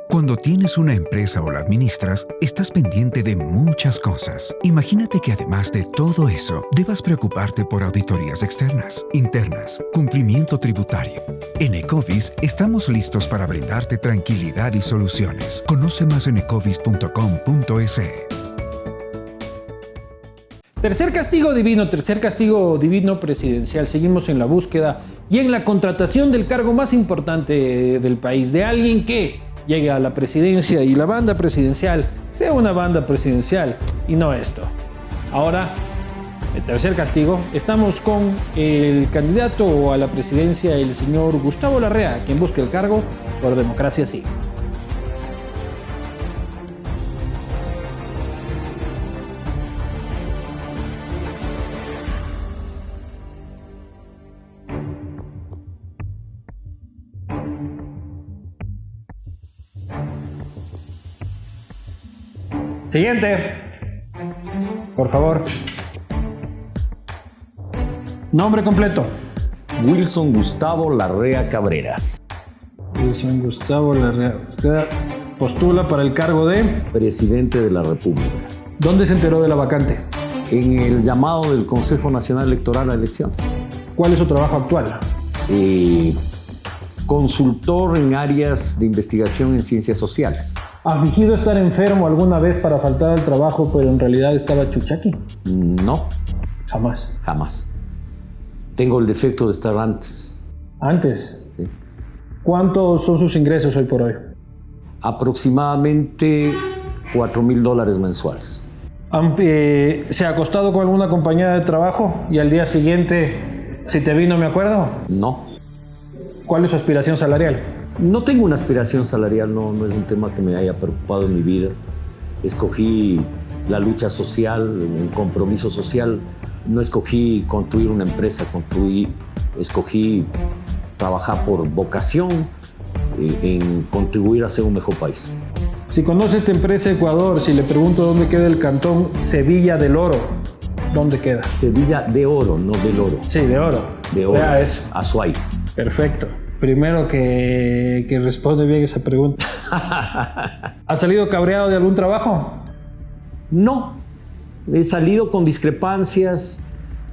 Cuando tienes una empresa o la administras, estás pendiente de muchas cosas. Imagínate que además de todo eso, debas preocuparte por auditorías externas, internas, cumplimiento tributario. En Ecovis estamos listos para brindarte tranquilidad y soluciones. Conoce más en ecovis.com.es. Tercer castigo divino presidencial. Seguimos en la búsqueda y en la contratación del cargo más importante del país, de alguien que llegue a la presidencia y la banda presidencial sea una banda presidencial y no esto. Ahora, el tercer castigo, estamos con el candidato a la presidencia, el señor Gustavo Larrea, quien busca el cargo por Democracia Sí. Siguiente. Por favor. Nombre completo. Wilson Gustavo Larrea Cabrera. Wilson Gustavo Larrea. Usted postula para el cargo de Presidente de la República. ¿Dónde se enteró de la vacante? En el llamado del Consejo Nacional Electoral a elecciones. ¿Cuál es su trabajo actual? Consultor en áreas de investigación en ciencias sociales. ¿Ha fingido estar enfermo alguna vez para faltar al trabajo, pero en realidad estaba chuchaqui? No. Jamás. Jamás. Tengo el defecto de estar antes. ¿Antes? Sí. ¿Cuántos son sus ingresos hoy por hoy? Aproximadamente $4,000 mensuales. ¿Se ha acostado con alguna compañera de trabajo y al día siguiente, si te vi, no me acuerdo? No. ¿Cuál es su aspiración salarial? No tengo una aspiración salarial, no es un tema que me haya preocupado en mi vida. Escogí la lucha social, un compromiso social. No escogí construir una empresa, escogí trabajar por vocación en contribuir a ser un mejor país. Si conoce esta empresa Ecuador, si le pregunto dónde queda el cantón Sevilla del Oro, ¿dónde queda? Sevilla de Oro, no del Oro. Sí, de Oro. De Oro. Vea eso. Azuay. Perfecto. Primero que responde bien esa pregunta. ¿Ha salido cabreado de algún trabajo? No. He salido con discrepancias,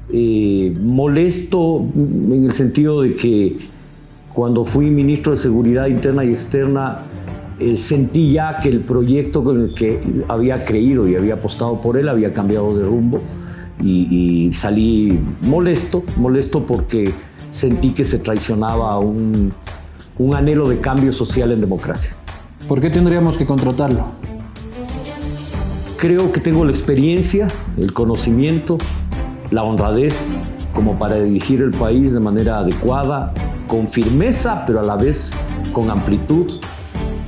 molesto en el sentido de que cuando fui ministro de Seguridad Interna y Externa, sentí ya que el proyecto con el que había creído y había apostado por él había cambiado de rumbo y salí molesto porque sentí que se traicionaba un anhelo de cambio social en democracia. ¿Por qué tendríamos que contratarlo? Creo que tengo la experiencia, el conocimiento, la honradez como para dirigir el país de manera adecuada, con firmeza, pero a la vez con amplitud,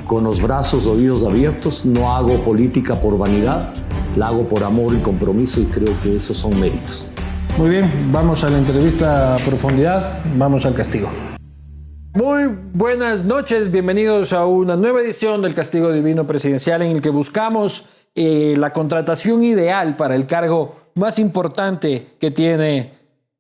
con los brazos, oídos abiertos. No hago política por vanidad, la hago por amor y compromiso y creo que esos son méritos. Muy bien, vamos a la entrevista a profundidad, vamos al castigo. Muy buenas noches, bienvenidos a una nueva edición del Castigo Divino Presidencial en el que buscamos la contratación ideal para el cargo más importante que tiene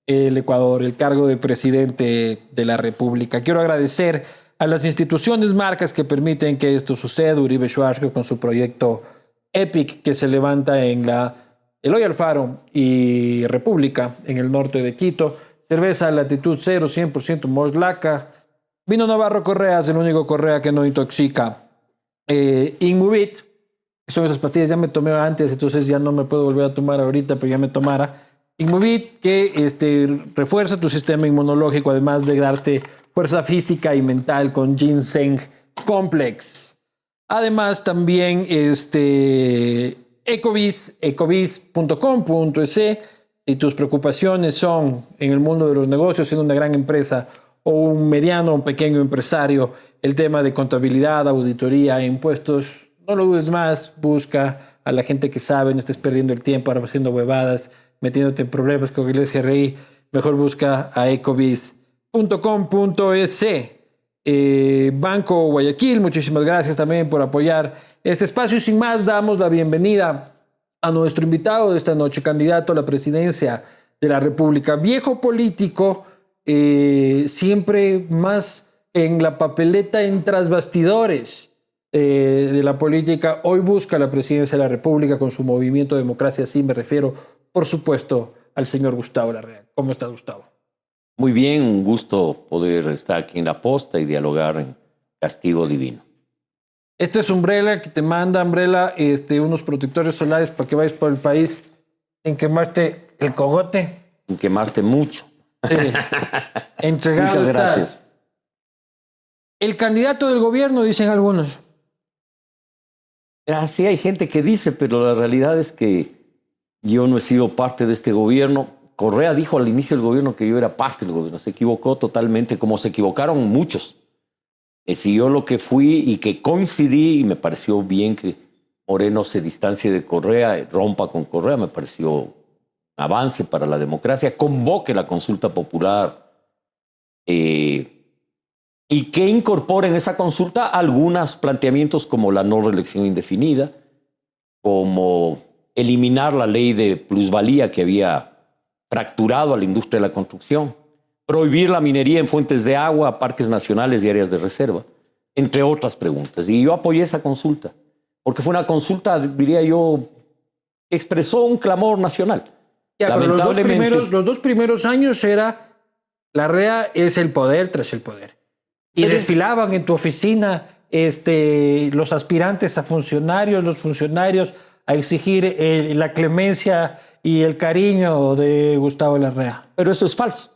el Ecuador, el cargo de presidente de la República. Quiero agradecer a las instituciones marcas que permiten que esto suceda. Uribe Schwarzkopf con su proyecto EPIC que se levanta en la Eloy Alfaro y República en el norte de Quito. Cerveza Latitud 0, 100% Moslaca. Vino Navarro Correas, el único Correa que no intoxica. Inmovit, son esas pastillas, ya me tomé antes, entonces ya no me puedo volver a tomar ahorita, pero ya me tomara. Inmovit, que refuerza tu sistema inmunológico, además de darte fuerza física y mental con Ginseng Complex. Además, también Ecovis, ecovis.com.es. Si tus preocupaciones son en el mundo de los negocios, siendo una gran empresa o un mediano o un pequeño empresario, el tema de contabilidad, auditoría, impuestos, no lo dudes más, busca a la gente que sabe, no estés perdiendo el tiempo ahora haciendo huevadas, metiéndote en problemas con el SRI, mejor busca a ecovis.com.es. Banco Guayaquil, muchísimas gracias también por apoyar este espacio y sin más damos la bienvenida a nuestro invitado de esta noche, candidato a la presidencia de la República, viejo político, siempre más en la papeleta en tras bastidores de la política, hoy busca la presidencia de la República con su movimiento Democracia Sí. Me refiero, por supuesto, al señor Gustavo Larrea. ¿Cómo estás, Gustavo? Muy bien, un gusto poder estar aquí en La Posta y dialogar en Castigo Divino. Este es Umbrella, que te manda, Umbrella, unos protectores solares para que vayas por el país sin quemarte el cogote. Sin quemarte mucho. Sí. Entregado Muchas gracias. estás. El candidato del gobierno, dicen algunos. Sí, hay gente que dice, pero la realidad es que yo no he sido parte de este gobierno. Correa dijo al inicio del gobierno que yo era parte del gobierno. Se equivocó totalmente, como se equivocaron muchos. Si yo lo que fui y que coincidí, y me pareció bien que Moreno se distancie de Correa, rompa con Correa, me pareció un avance para la democracia, convoque la consulta popular y que incorpore en esa consulta algunos planteamientos como la no reelección indefinida, como eliminar la ley de plusvalía que había fracturado a la industria de la construcción, prohibir la minería en fuentes de agua, parques nacionales y áreas de reserva, entre otras preguntas. Y yo apoyé esa consulta, porque fue una consulta, diría yo, que expresó un clamor nacional. Ya, lamentablemente, pero los dos primeros años era Larrea es el poder tras el poder. Y desfilaban en tu oficina los aspirantes a funcionarios, los funcionarios a exigir la clemencia y el cariño de Gustavo Larrea. Pero eso es falso.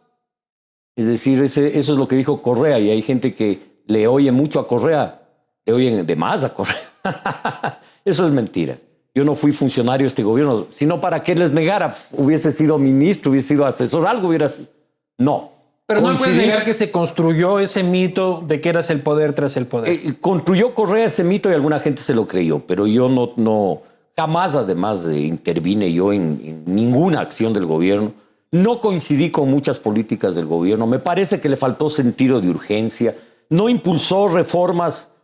Es decir, eso es lo que dijo Correa, y hay gente que le oye mucho a Correa, le oyen de más a Correa. Eso es mentira. Yo no fui funcionario de este gobierno, sino para que les negara, hubiese sido ministro, hubiese sido asesor, algo hubiera sido. No. Pero no puedes negar que se construyó ese mito de que eras el poder tras el poder. Construyó Correa ese mito y alguna gente se lo creyó, pero yo no jamás además intervine yo en ninguna acción del gobierno. No coincidí con muchas políticas del gobierno. Me parece que le faltó sentido de urgencia. No impulsó reformas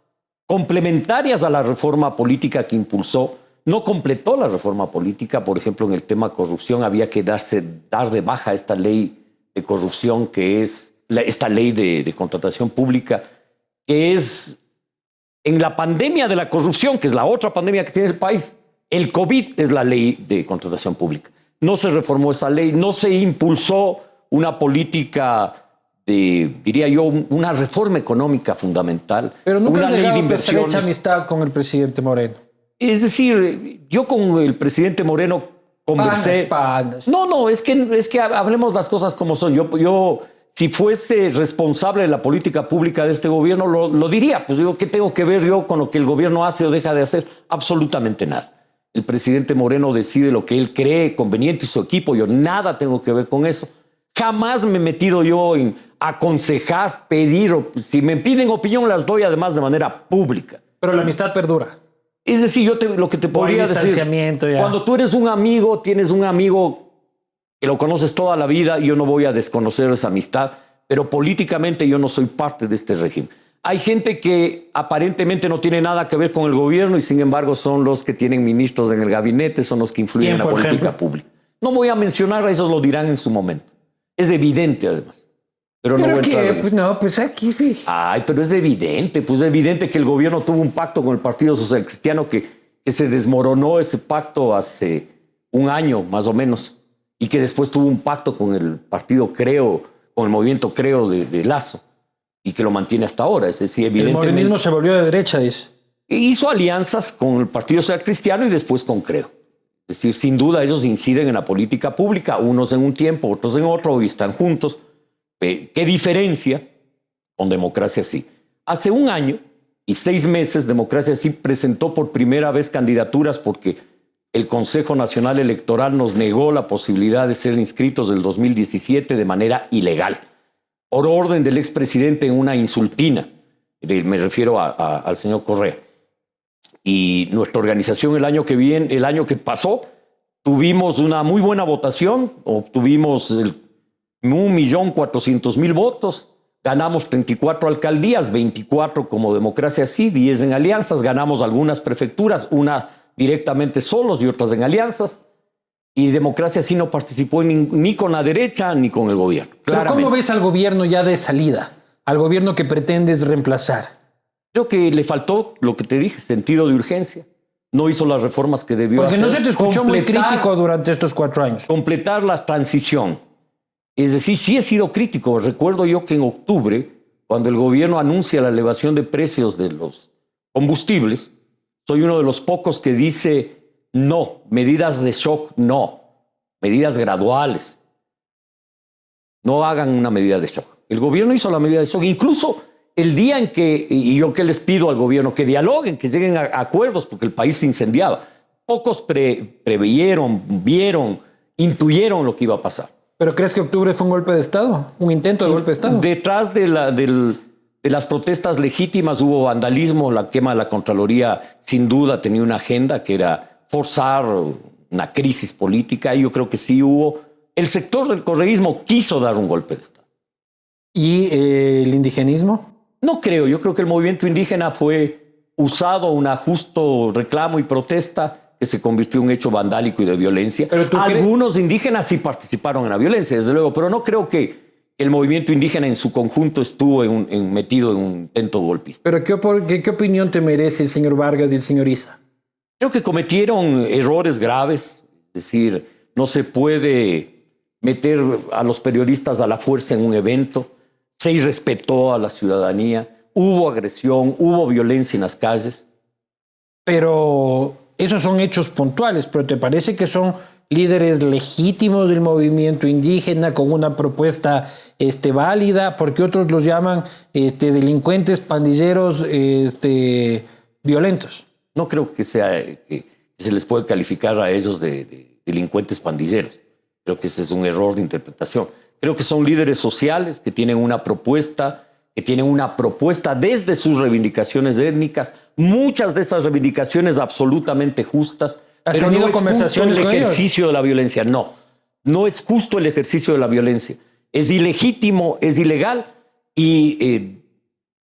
complementarias a la reforma política que impulsó. No completó la reforma política. Por ejemplo, en el tema corrupción había que dar de baja esta ley de corrupción, que es esta ley de contratación pública, que es en la pandemia de la corrupción, que es la otra pandemia que tiene el país. El COVID es la ley de contratación pública. No se reformó esa ley, no se impulsó una política diría yo, una reforma económica fundamental. Pero nunca una has llegado a estrecha amistad con el presidente Moreno. Es decir, yo con el presidente Moreno conversé. Panas. No, es que hablemos las cosas como son. Yo si fuese responsable de la política pública de este gobierno, lo diría. Pues digo, ¿qué tengo que ver yo con lo que el gobierno hace o deja de hacer? Absolutamente nada. El presidente Moreno decide lo que él cree conveniente y su equipo. Yo nada tengo que ver con eso. Jamás me he metido yo en aconsejar, pedir. Si me piden opinión, las doy además de manera pública. Pero la amistad perdura. Es decir, lo que te podría decir, cuando tú eres un amigo, tienes un amigo que lo conoces toda la vida, yo no voy a desconocer esa amistad, pero políticamente yo no soy parte de este régimen. Hay gente que aparentemente no tiene nada que ver con el gobierno y sin embargo son los que tienen ministros en el gabinete, son los que influyen en la política pública. No voy a mencionar, a esos lo dirán en su momento. Es evidente además. Pero no voy a entrar en eso. Pues aquí... Ay, pero es evidente, pues es evidente que el gobierno tuvo un pacto con el Partido Social Cristiano que se desmoronó ese pacto hace un año más o menos y que después tuvo un pacto con el partido Creo, con el movimiento Creo de Lazo y que lo mantiene hasta ahora. Es decir, evidentemente... El morenismo se volvió de derecha, dice. Hizo alianzas con el Partido Social Cristiano y después con Creo. Es decir, sin duda ellos inciden en la política pública, unos en un tiempo, otros en otro, y están juntos. ¿Qué diferencia con Democracia Sí? Hace un año y 6 meses, Democracia Sí presentó por primera vez candidaturas porque el Consejo Nacional Electoral nos negó la posibilidad de ser inscritos del 2017 de manera ilegal, por orden del expresidente en una insulpina. Me refiero al señor Correa. Y nuestra organización el año que pasó, tuvimos una muy buena votación, obtuvimos 1.400.000 votos, ganamos 34 alcaldías, 24 como Democracia Sí, 10 en alianzas, ganamos algunas prefecturas, una directamente solos y otras en alianzas, y Democracia Sí no participó ni con la derecha ni con el gobierno. Pero ¿cómo ves al gobierno ya de salida? Al gobierno que pretendes reemplazar. Creo que le faltó, lo que te dije, sentido de urgencia. No hizo las reformas que debió Porque hacer. no se te escuchó muy crítico durante estos 4 años. Completar la transición. Es decir, sí he sido crítico. Recuerdo yo que en octubre, cuando el gobierno anuncia la elevación de precios de los combustibles, soy uno de los pocos que dice no, medidas de shock no, medidas graduales. No hagan una medida de shock. El gobierno hizo la medida de shock. Incluso el día en que, y yo que les pido al gobierno, que dialoguen, que lleguen a acuerdos, porque el país se incendiaba. Pocos preveyeron, vieron, intuyeron lo que iba a pasar. ¿Pero crees que octubre fue un golpe de Estado? ¿Un intento de golpe de Estado? Detrás de las protestas legítimas hubo vandalismo, la quema de la Contraloría sin duda tenía una agenda que era forzar una crisis política, y yo creo que sí hubo. El sector del correísmo quiso dar un golpe de Estado. ¿Y el indigenismo? No creo, yo creo que el movimiento indígena fue usado un justo reclamo y protesta que se convirtió en un hecho vandálico y de violencia. Pero algunos indígenas sí participaron en la violencia, desde luego, pero no creo que el movimiento indígena en su conjunto estuvo metido en un intento golpista. ¿Pero qué opinión te merece el señor Vargas y el señor Issa? Creo que cometieron errores graves, es decir, no se puede meter a los periodistas a la fuerza en un evento. Se irrespetó a la ciudadanía, hubo agresión, hubo violencia en las calles. Pero esos son hechos puntuales, pero ¿te parece que son líderes legítimos del movimiento indígena con una propuesta válida? Porque otros los llaman delincuentes, pandilleros, violentos. No creo que se les puede calificar a ellos de delincuentes pandilleros. Creo que ese es un error de interpretación. Creo que son líderes sociales que tienen una propuesta desde sus reivindicaciones étnicas, muchas de esas reivindicaciones absolutamente justas. ¿Has Pero tenido no es conversaciones justo el con ellos? ejercicio de la violencia. No es justo el ejercicio de la violencia. Es ilegítimo, es ilegal, y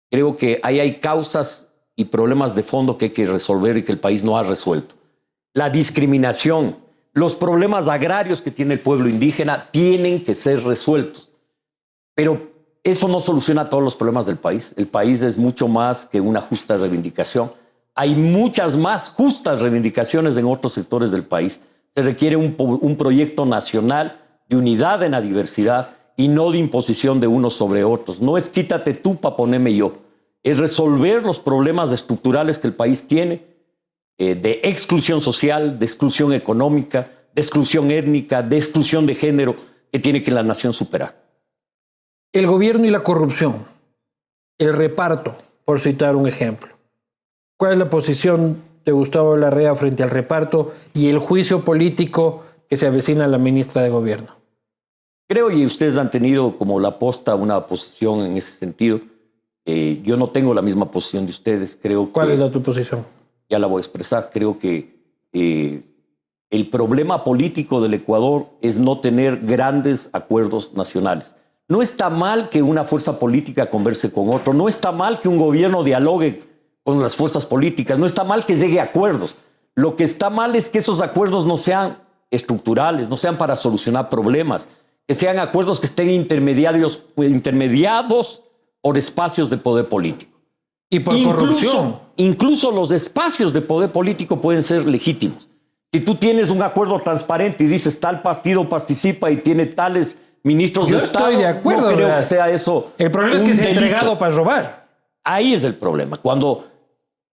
creo que ahí hay causas y problemas de fondo que hay que resolver y que el país no ha resuelto. La discriminación, los problemas agrarios que tiene el pueblo indígena tienen que ser resueltos. Pero eso no soluciona todos los problemas del país. El país es mucho más que una justa reivindicación. Hay muchas más justas reivindicaciones en otros sectores del país. Se requiere un proyecto nacional de unidad en la diversidad y no de imposición de unos sobre otros. No es quítate tú para ponerme yo. Es resolver los problemas estructurales que el país tiene, de exclusión social, de exclusión económica, de exclusión étnica, de exclusión de género, que tiene que la nación superar. El gobierno y la corrupción, el reparto, por citar un ejemplo. ¿Cuál es la posición de Gustavo Larrea frente al reparto y el juicio político que se avecina a la ministra de Gobierno? Creo, y ustedes han tenido como la posta una posición en ese sentido. Yo no tengo la misma posición de ustedes. ¿Cuál es tu posición? Ya la voy a expresar. Creo que el problema político del Ecuador es no tener grandes acuerdos nacionales. No está mal que una fuerza política converse con otro. No está mal que un gobierno dialogue con las fuerzas políticas. No está mal que llegue a acuerdos. Lo que está mal es que esos acuerdos no sean estructurales, no sean para solucionar problemas, que sean acuerdos que estén intermediados por espacios de poder político. Y por corrupción. Incluso los espacios de poder político pueden ser legítimos. Si tú tienes un acuerdo transparente y dices tal partido participa y tiene tales ministros de Estado, estoy de acuerdo, no creo ¿verdad? que sea eso. El problema es que se ha entregado para robar. Ahí es el problema. Cuando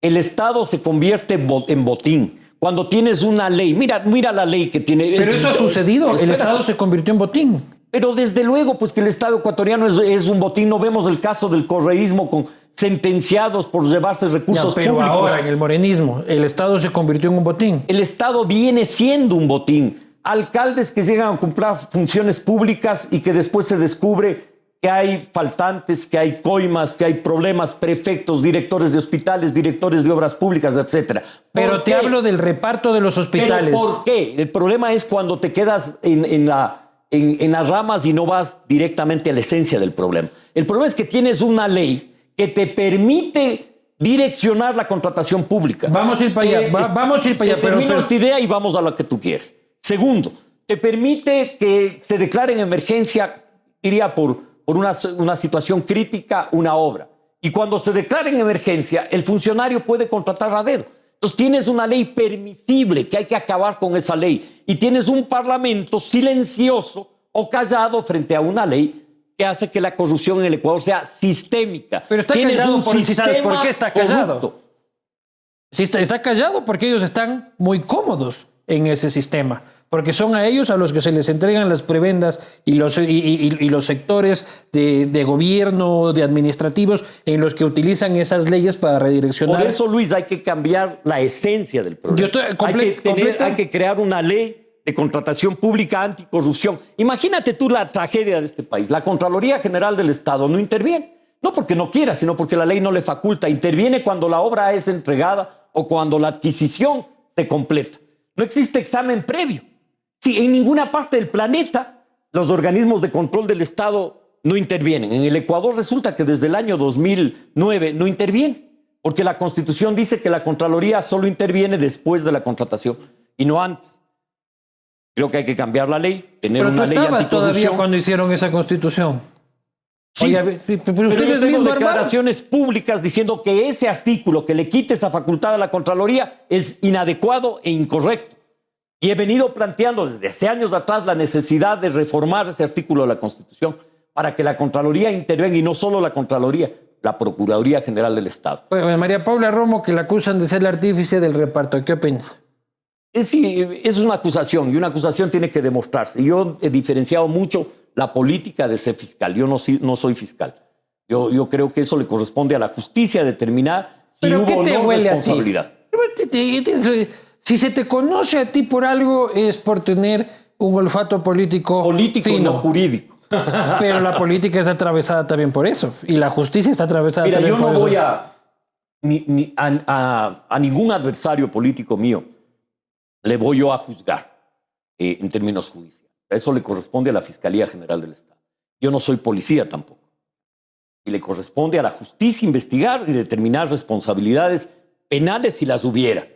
el Estado se convierte en botín, cuando tienes una ley, mira la ley que tiene. Pero eso ha sucedido. El Estado se convirtió en botín. Pero desde luego, pues que el Estado ecuatoriano es un botín. No vemos el caso del correísmo con sentenciados por llevarse recursos pero públicos. Ahora, en el morenismo, el Estado se convirtió en un botín. El Estado viene siendo un botín. Alcaldes que llegan a cumplir funciones públicas y que después se descubre que hay faltantes, que hay coimas, que hay problemas, prefectos, directores de hospitales, directores de obras públicas, etc. Pero te hablo del reparto de los hospitales. ¿Pero por qué? El problema es cuando te quedas en las ramas y no vas directamente a la esencia del problema. El problema es que tienes una ley que te permite direccionar la contratación pública. Vamos a ir para allá. Vamos a ir para allá. Termino esta idea y vamos a lo que tú quieres. Segundo, te permite que se declare en emergencia, diría por una situación crítica, una obra. Y cuando se declara en emergencia, el funcionario puede contratar a dedo. Entonces tienes una ley permisible que hay que acabar con esa ley. Y tienes un parlamento silencioso o callado frente a una ley que hace que la corrupción en el Ecuador sea sistémica. Pero está tienes callado un ¿sabes por qué está callado? corrupto. Sí, está callado porque ellos están muy cómodos en ese sistema. Porque son a ellos a los que se les entregan las prebendas y los sectores de gobierno, de administrativos, en los que utilizan esas leyes para redireccionar. Por eso, Luis, hay que cambiar la esencia del problema. Hay que crear una ley de contratación pública anticorrupción. Imagínate tú la tragedia de este país. La Contraloría General del Estado no interviene. No porque no quiera, sino porque la ley no le faculta. Interviene cuando la obra es entregada o cuando la adquisición se completa. No existe examen previo. Sí, en ninguna parte del planeta los organismos de control del Estado no intervienen. En el Ecuador resulta que desde el año 2009 no interviene, porque la Constitución dice que la Contraloría solo interviene después de la contratación y no antes. Creo que hay que cambiar la ley, tener pero una ley anticorrupción. Pero tú estabas todavía cuando hicieron esa Constitución. Sí, oye, pero yo tengo declaraciones públicas diciendo que ese artículo que le quite esa facultad a la Contraloría es inadecuado e incorrecto. Y he venido planteando desde hace años atrás la necesidad de reformar ese artículo de la Constitución para que la Contraloría intervenga, y no solo la Contraloría, la Procuraduría General del Estado. Oye, María Paula Romo, que la acusan de ser el artífice del reparto. ¿Qué opinas? Sí, es una acusación, y una acusación tiene que demostrarse. Yo he diferenciado mucho la política de ser fiscal. Yo no soy fiscal. Yo creo que eso le corresponde a la justicia determinar si hubo o no responsabilidad. Si se te conoce a ti por algo es por tener un olfato político fino. No jurídico. Pero la política está atravesada también por eso. Y la justicia está atravesada también por eso. Mira, yo no voy a ningún adversario político mío le voy yo a juzgar en términos judiciales. Eso le corresponde a la Fiscalía General del Estado. Yo no soy policía tampoco. Y le corresponde a la justicia investigar y determinar responsabilidades penales si las hubiera.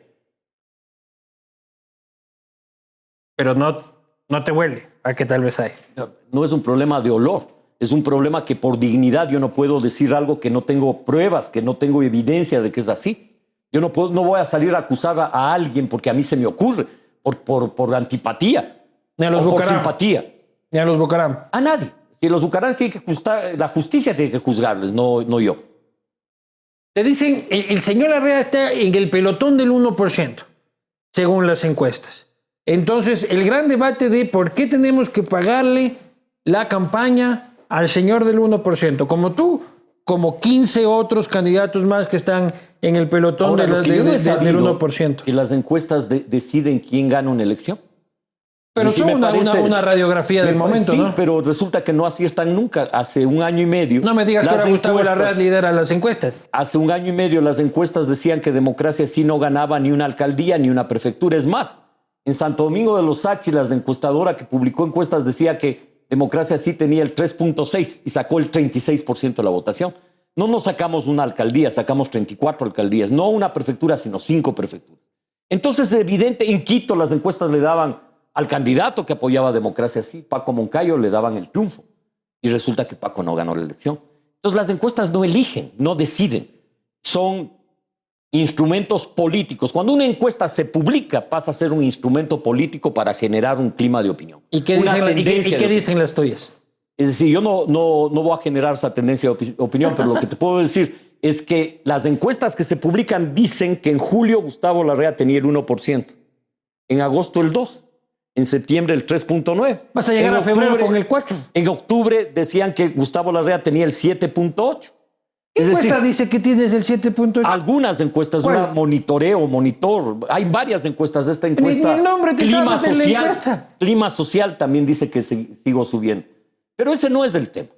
Pero no te huele a que tal vez hay. No es un problema de olor, es un problema que por dignidad yo no puedo decir algo que no tengo pruebas, que no tengo evidencia de que es así. Yo no voy a salir a acusar a alguien porque a mí se me ocurre, por antipatía, ni a los o por Bucaram. simpatía. Ni a los Bucaram. A nadie. Si los Bucaram tienen que juzgar, la justicia tiene que juzgarles, no yo. Te dicen, el señor Larrea está en el pelotón del 1%, según las encuestas. Entonces, el gran debate de por qué tenemos que pagarle la campaña al señor del 1%, como tú, como 15 otros candidatos más que están en el pelotón del 1%. Que las encuestas deciden quién gana una elección. Pero son una radiografía del momento, sí, ¿no? Pero resulta que no aciertan nunca. Hace un año y medio... No me digas que ahora Gustavo Larrea lidera las encuestas. Hace un año y medio las encuestas decían que Democracia sí no ganaba ni una alcaldía ni una prefectura. Es más, en Santo Domingo de los Áchilas, la encuestadora que publicó encuestas decía que Democracia sí tenía el 3.6 y sacó el 36% de la votación. No nos sacamos una alcaldía, sacamos 34 alcaldías. No una prefectura, sino 5 prefecturas. Entonces, es evidente, en Quito las encuestas le daban al candidato que apoyaba a Democracia sí, Paco Moncayo, le daban el triunfo. Y resulta que Paco no ganó la elección. Entonces, las encuestas no eligen, no deciden. Son instrumentos políticos. Cuando una encuesta se publica, pasa a ser un instrumento político para generar un clima de opinión. ¿Y qué dicen las tuyas? Es decir, yo no voy a generar esa tendencia de opinión, pero lo que te puedo decir es que las encuestas que se publican dicen que en julio Gustavo Larrea tenía el 1%, en agosto el 2%, en septiembre el 3.9%. Vas a llegar a febrero con el 4%. En octubre decían que Gustavo Larrea tenía el 7.8%. ¿Qué encuesta dice que tienes el 7.8? Algunas encuestas, una monitor. Hay varias encuestas de esta encuesta. Ni el nombre te sabes de la encuesta. Clima social también dice que sigo subiendo. Pero ese no es el tema,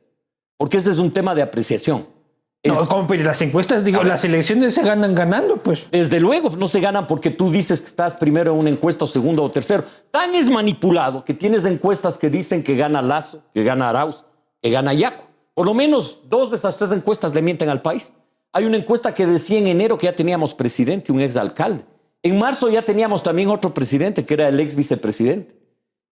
porque ese es un tema de apreciación. No, pero las encuestas, las elecciones se ganan ganando, pues. Desde luego, no se ganan porque tú dices que estás primero en una encuesta, o segundo o tercero. Tan es manipulado que tienes encuestas que dicen que gana Lasso, que gana Arauz, que gana Yaco. Por lo menos 2 de esas 3 encuestas le mienten al país. Hay una encuesta que decía en enero que ya teníamos presidente, un exalcalde. En marzo ya teníamos también otro presidente, que era el ex vicepresidente.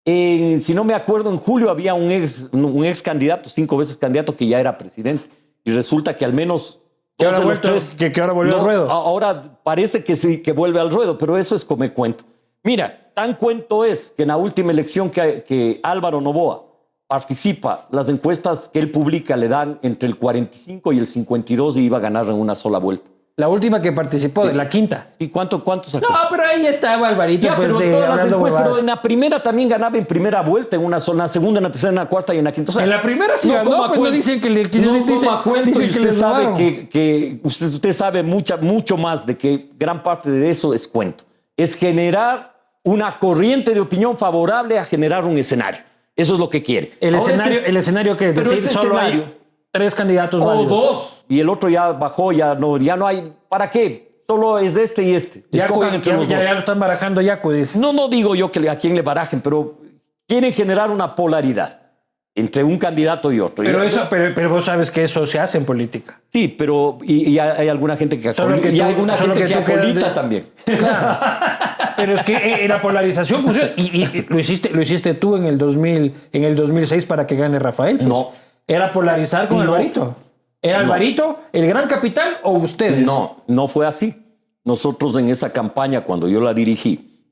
Si no me acuerdo, en julio había un ex candidato, 5 veces candidato, que ya era presidente. Y resulta que al menos Que ahora, que ahora volvió al ruedo. Ahora parece que sí, que vuelve al ruedo, pero eso es como cuento. Mira, tan cuento es que en la última elección que Álvaro Noboa participa, las encuestas que él publica le dan entre el 45 y el 52 y iba a ganar en una sola vuelta. La última que participó, de la quinta. ¿Y cuánto sacó? No, pero ahí estaba Alvarito. Ya, pues, pero en la primera también ganaba en primera vuelta, en una sola, en la segunda, en la tercera, en la cuarta y en la quinta. O sea, en la primera sí ganó, pues no dicen que usted sabe que usted sabe mucho más de que gran parte de eso es cuento. Es generar una corriente de opinión favorable a generar un escenario. Eso es lo que quiere. El escenario que es decir, solo hay 3 candidatos válidos. O 2. Y el otro ya bajó, ya no hay. ¿Para qué? Solo es este y este. Escogen entre los dos. Ya lo están barajando Yacu, dice. No digo yo que a quién le barajen, pero quieren generar una polaridad entre un candidato y otro. Pero vos sabes que eso se hace en política. Sí, pero y hay alguna gente que acolita. Y hay alguna gente que acolita también. Claro. Pero es que la polarización funciona. Y lo hiciste tú en el 2006 para que gane Rafael. Pues. No. Era polarizar con Alvarito. ¿Era Alvarito el gran capital o ustedes? No fue así. Nosotros en esa campaña, cuando yo la dirigí,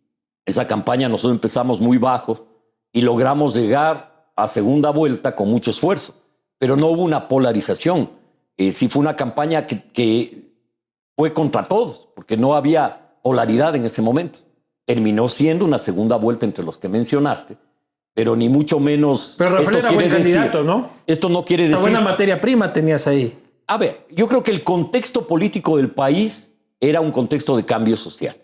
esa campaña nosotros empezamos muy bajo y logramos llegar a segunda vuelta con mucho esfuerzo. Pero no hubo una polarización. Sí fue una campaña que fue contra todos, porque no había polaridad en ese momento. Terminó siendo una segunda vuelta entre los que mencionaste, pero ni mucho menos. Pero Rafael era buen candidato, ¿no? Esto no quiere decir. Una buena materia prima tenías ahí. A ver, yo creo que el contexto político del país era un contexto de cambio social.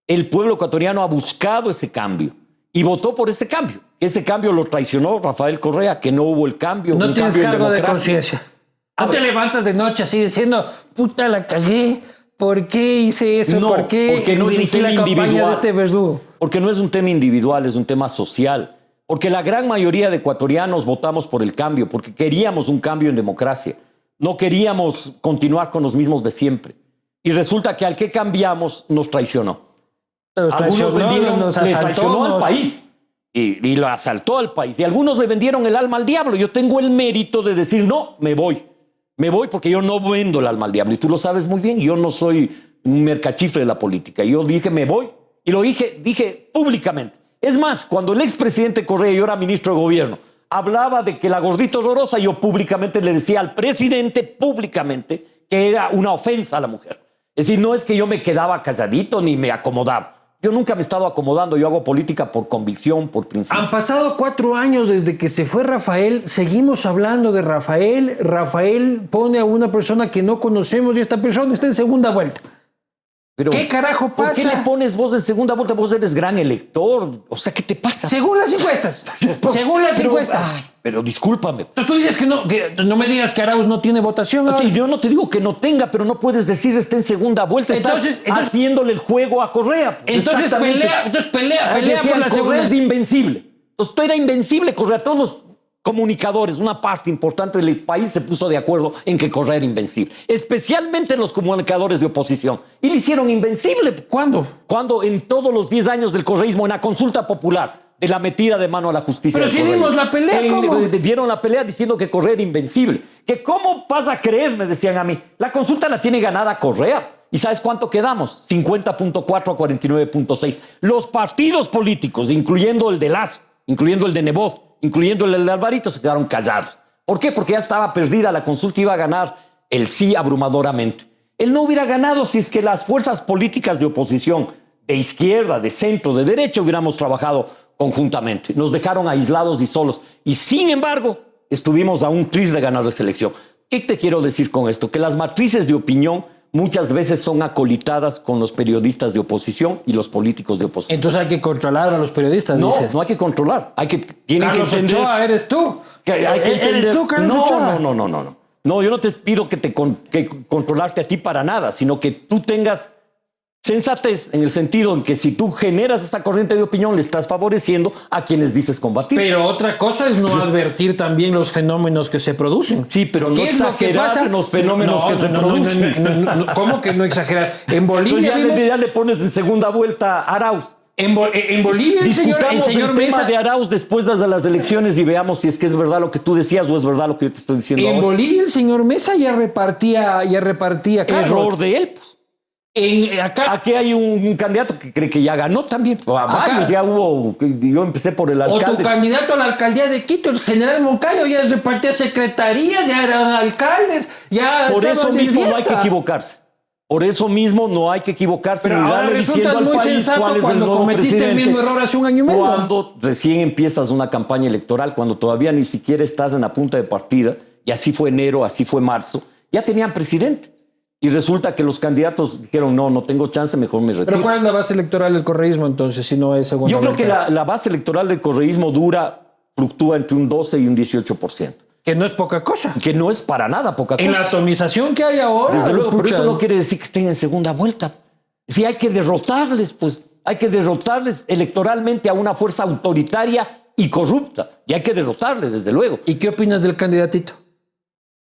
El pueblo ecuatoriano ha buscado ese cambio y votó por ese cambio. Ese cambio lo traicionó Rafael Correa, que no hubo el cambio. No tienes cargo de conciencia. No te levantas de noche así diciendo, puta, la cagué. ¿Por qué hice eso? No, ¿Por qué porque no es un tema individual. De este verdugo? Porque no es un tema individual, es un tema social. Porque la gran mayoría de ecuatorianos votamos por el cambio, porque queríamos un cambio en democracia. No queríamos continuar con los mismos de siempre. Y resulta que al que cambiamos nos traicionó. Algunos le traicionó al país. Y lo asaltó al país. Y algunos le vendieron el alma al diablo. Yo tengo el mérito de decir, no, me voy. Me voy porque yo no vendo el alma al diablo. Y tú lo sabes muy bien. Yo no soy un mercachifre de la política. Yo dije, me voy. Y lo dije públicamente. Es más, cuando el expresidente Correa, yo era ministro de gobierno, hablaba de que la gordita horrorosa, yo públicamente le decía al presidente, públicamente, que era una ofensa a la mujer. Es decir, no es que yo me quedaba calladito ni me acomodaba. Yo nunca me he estado acomodando. Yo hago política por convicción, por principio. Han pasado 4 años desde que se fue Rafael. Seguimos hablando de Rafael. Rafael pone a una persona que no conocemos y esta persona está en segunda vuelta. Pero, ¿qué carajo pasa? ¿Por qué le pones vos en segunda vuelta? Vos eres gran elector. O sea, ¿qué te pasa? Según las encuestas. Según las encuestas. Pero discúlpame. Entonces tú dices que no me digas que Arauz no tiene votación. Sí, yo no te digo que no tenga, pero no puedes decir está en segunda vuelta. Entonces haciéndole el juego a Correa. Entonces pelea por la segunda. Correa es invencible. Entonces tú eras invencible, Correa. Todos los comunicadores, una parte importante del país se puso de acuerdo en que Correa era invencible. Especialmente los comunicadores de oposición. Y le hicieron invencible. ¿Cuándo? Cuando en todos los 10 años del correísmo, en la consulta popular, de la metida de mano a la justicia. Pero si dimos la pelea, ¿cómo? Dieron la pelea diciendo que Correa era invencible. Que cómo vas a creer, me decían a mí. La consulta la tiene ganada Correa. ¿Y sabes cuánto quedamos? 50.4 a 49.6. Los partidos políticos, incluyendo el de Lazo, incluyendo el de Nebot, incluyendo el de Alvarito, se quedaron callados. ¿Por qué? Porque ya estaba perdida la consulta, iba a ganar el sí abrumadoramente. Él no hubiera ganado si es que las fuerzas políticas de oposición, de izquierda, de centro, de derecha, hubiéramos trabajado conjuntamente. Nos dejaron aislados y solos. Y sin embargo, estuvimos a un tris de ganar la elección. ¿Qué te quiero decir con esto? Que las matrices de opinión muchas veces son acolitadas con los periodistas de oposición y los políticos de oposición. Entonces hay que controlar a los periodistas, no, dices. No hay que controlar. Carlos Ochoa, ¿eres tú? ¿Eres tú, Carlos Ochoa? No. No, yo no te pido que controlarte a ti para nada, sino que tú tengas sensatez en el sentido en que si tú generas esta corriente de opinión, le estás favoreciendo a quienes dices combatir. Pero otra cosa es no advertir también los fenómenos que se producen. Sí, pero no exagerar los fenómenos que se producen. ¿Cómo que no exagerar? En Bolivia Entonces ya le pones en segunda vuelta a Arauz. En Bolivia el señor el tema Mesa... de Arauz después de las elecciones y veamos si es que es verdad lo que tú decías o es verdad lo que yo te estoy diciendo En ahora. Bolivia el señor Mesa ya repartía cargos. Error de él, pues. Acá, Aquí hay un candidato que cree que ya ganó también. A varios ya hubo. Yo empecé por el o alcalde. tu candidato a la alcaldía de Quito, el general Moncayo, ya repartía secretarías, ya eran alcaldes, ya... Por eso estaban de mismo no hay fiesta. que equivocarse. Por eso mismo no hay que equivocarse Pero ni ahora darle resulta diciendo al muy país sensato cuál es el cuando nuevo cometiste presidente. el mismo error hace un año y medio. Cuando recién empiezas una campaña electoral, cuando todavía ni siquiera estás en la punta de partida, y así fue enero, así fue marzo, ya tenían presidente. Y resulta que los candidatos dijeron, no tengo chance, mejor me retiro. ¿Pero cuál es la base electoral del correísmo entonces, si no es segunda Yo creo que vuelta? la base electoral del correísmo fluctúa entre un 12 y un 18%. Que no es poca cosa. Que no es para nada poca En la cosa. atomización que hay ahora... Desde luego, pero pucha, eso no quiere decir que estén en segunda vuelta. Si hay que derrotarles, pues hay que derrotarles electoralmente a una fuerza autoritaria y corrupta. Y hay que derrotarles, desde luego. ¿Y qué opinas del candidatito?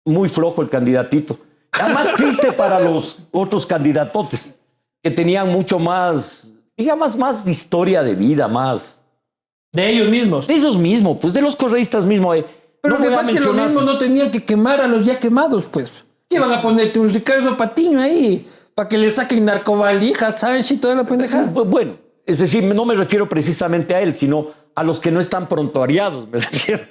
Muy flojo el candidatito. Además, triste para los otros candidatotes, que tenían mucho más, digamos, más historia de vida, más... De ellos mismos. De esos mismos, pues de los correístas mismos. Pero lo que pasa es que lo mismo no tenían que quemar a los ya quemados, pues. ¿Qué van a ponerte un Ricardo Patiño ahí? Para que le saquen narcovalijas, Sánchez y toda la pendejada. Bueno, es decir, no me refiero precisamente a él, sino a los que no están prontuariados, me refiero.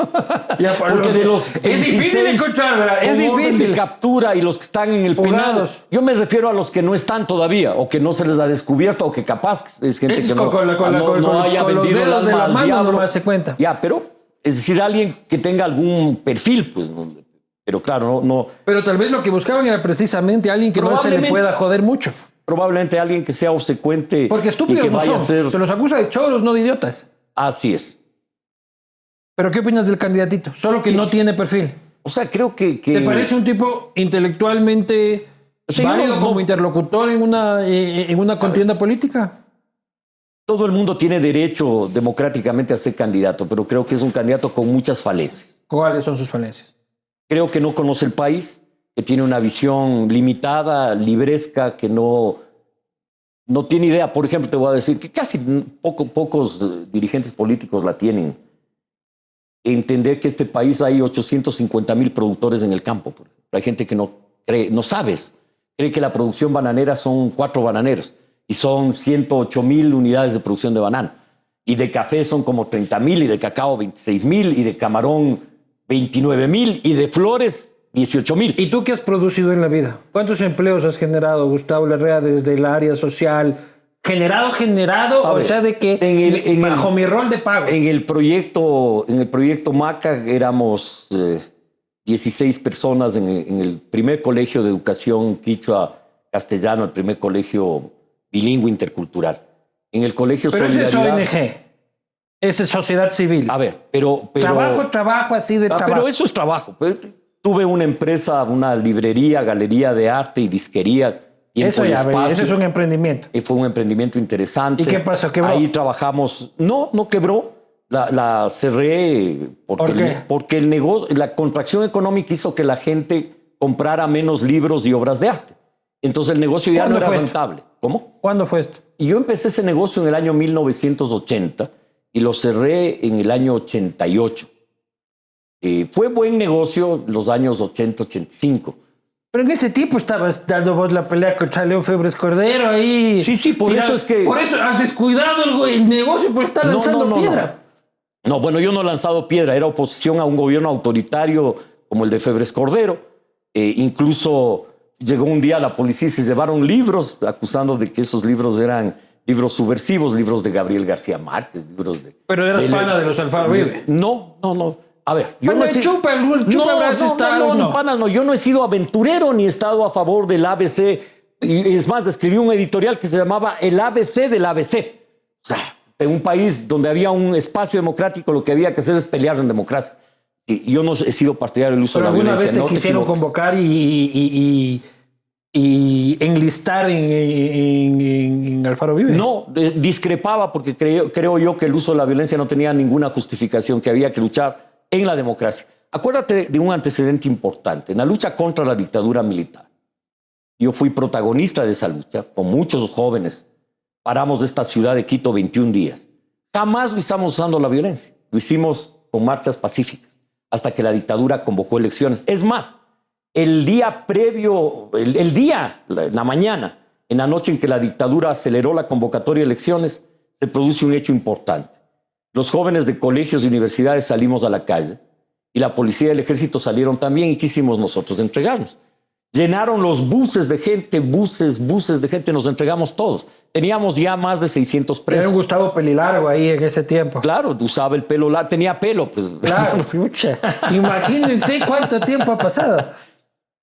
Ya, Porque de los es difícil 26 encontrar, ¿verdad? Es con orden difícil. de captura y los que están en el penal. Fugados. Yo me refiero a los que no están todavía, o que no se les ha descubierto, o que capaz es gente Eso que no, con no haya los vendido el dedos de alma la al mano diablo. nomás se cuenta. Ya, pero es decir, alguien que tenga algún perfil, pues. Pero claro, no. Pero tal vez lo que buscaban era precisamente alguien que no se le Probablemente. pueda joder mucho. Probablemente alguien que sea obsecuente Porque y estúpidos que no vaya son. a ser. Se los acusa de choros, no de idiotas. Así es. ¿Pero qué opinas del candidatito? Solo que no tiene perfil. O sea, creo que... ¿Te parece un tipo intelectualmente Sí, válido no, como interlocutor en una contienda política? Todo el mundo tiene derecho democráticamente a ser candidato, pero creo que es un candidato con muchas falencias. ¿Cuáles son sus falencias? Creo que no conoce el país, que tiene una visión limitada, libresca, que no tiene idea. Por ejemplo, te voy a decir que casi pocos dirigentes políticos la tienen. Entender que este país hay 850,000 productores en el campo. Por ejemplo. Hay gente que no cree, no sabes. Cree que la producción bananera son 4 bananeros y son 108,000 unidades de producción de banana. Y de café son como 30,000 y de cacao 26,000 y de camarón 29,000 y de flores 18,000. ¿Y tú qué has producido en la vida? ¿Cuántos empleos has generado, Gustavo Larrea, desde el área social? ¿Generado? A O ver, sea, de que bajo mi rol de pago. En el proyecto Maca éramos 16 personas en el primer colegio de educación quichua castellano, el primer colegio bilingüe intercultural. En el colegio Pero ese es Solidaridad. ONG. Ese es sociedad civil. A ver, pero Trabajo así de trabajo. pero eso es trabajo. Tuve una empresa, una librería, galería de arte y disquería. Eso Tiempo y ya, espacio. eso es un emprendimiento. Y fue un emprendimiento interesante. ¿Y qué pasó? ¿Quebró? Ahí trabajamos. No quebró. La cerré ¿Por qué? porque el negocio, la contracción económica hizo que la gente comprara menos libros y obras de arte. Entonces el negocio ya no ¿Cuándo era fue esto? rentable. ¿Cómo? ¿Cuándo fue esto? Y yo empecé ese negocio en el año 1980 y lo cerré en el año 88. Fue buen negocio los años 80, 85. Pero en ese tiempo estabas dando vos la pelea contra León Febres Cordero ahí. Sí, por eso es que... Por eso has descuidado el negocio por estar lanzando piedra. No, bueno, yo no he lanzado piedra. Era oposición a un gobierno autoritario como el de Febres Cordero. Incluso llegó un día la policía y se llevaron libros acusando de que esos libros eran libros subversivos, libros de Gabriel García Márquez, libros de... Pero eras pana de los Alfaro Vive. No. A ver, yo Pana no he sido... chupa, el chupa habrás estado. No, panas, no. Yo no he sido aventurero ni he estado a favor del ABC. Y es más, escribí un editorial que se llamaba El ABC del ABC. O sea, en un país donde había un espacio democrático, lo que había que hacer es pelear en democracia. Y yo no he sido partidario del uso de la ¿Pero alguna violencia. vez te quisieron convocar y enlistar en Alfaro Vive? No, discrepaba porque creo yo que el uso de la violencia no tenía ninguna justificación, que había que luchar en la democracia. Acuérdate de un antecedente importante. En la lucha contra la dictadura militar, yo fui protagonista de esa lucha con muchos jóvenes paramos de esta ciudad de Quito 21 días. Jamás lo estamos usando la violencia. Lo hicimos con marchas pacíficas hasta que la dictadura convocó elecciones. Es más, el día previo, la mañana, en la noche en que la dictadura aceleró la convocatoria de elecciones, se produce un hecho importante. Los jóvenes de colegios y universidades salimos a la calle y la policía y el ejército salieron también. ¿Y qué hicimos nosotros? Entregarnos. Llenaron los buses de gente, buses de gente, nos entregamos todos. Teníamos ya más de 600 presos. Era un Gustavo Pelilargo ahí en ese tiempo. Claro, usaba el pelo largo, tenía pelo. Pues. Claro, pucha. Imagínense cuánto tiempo ha pasado.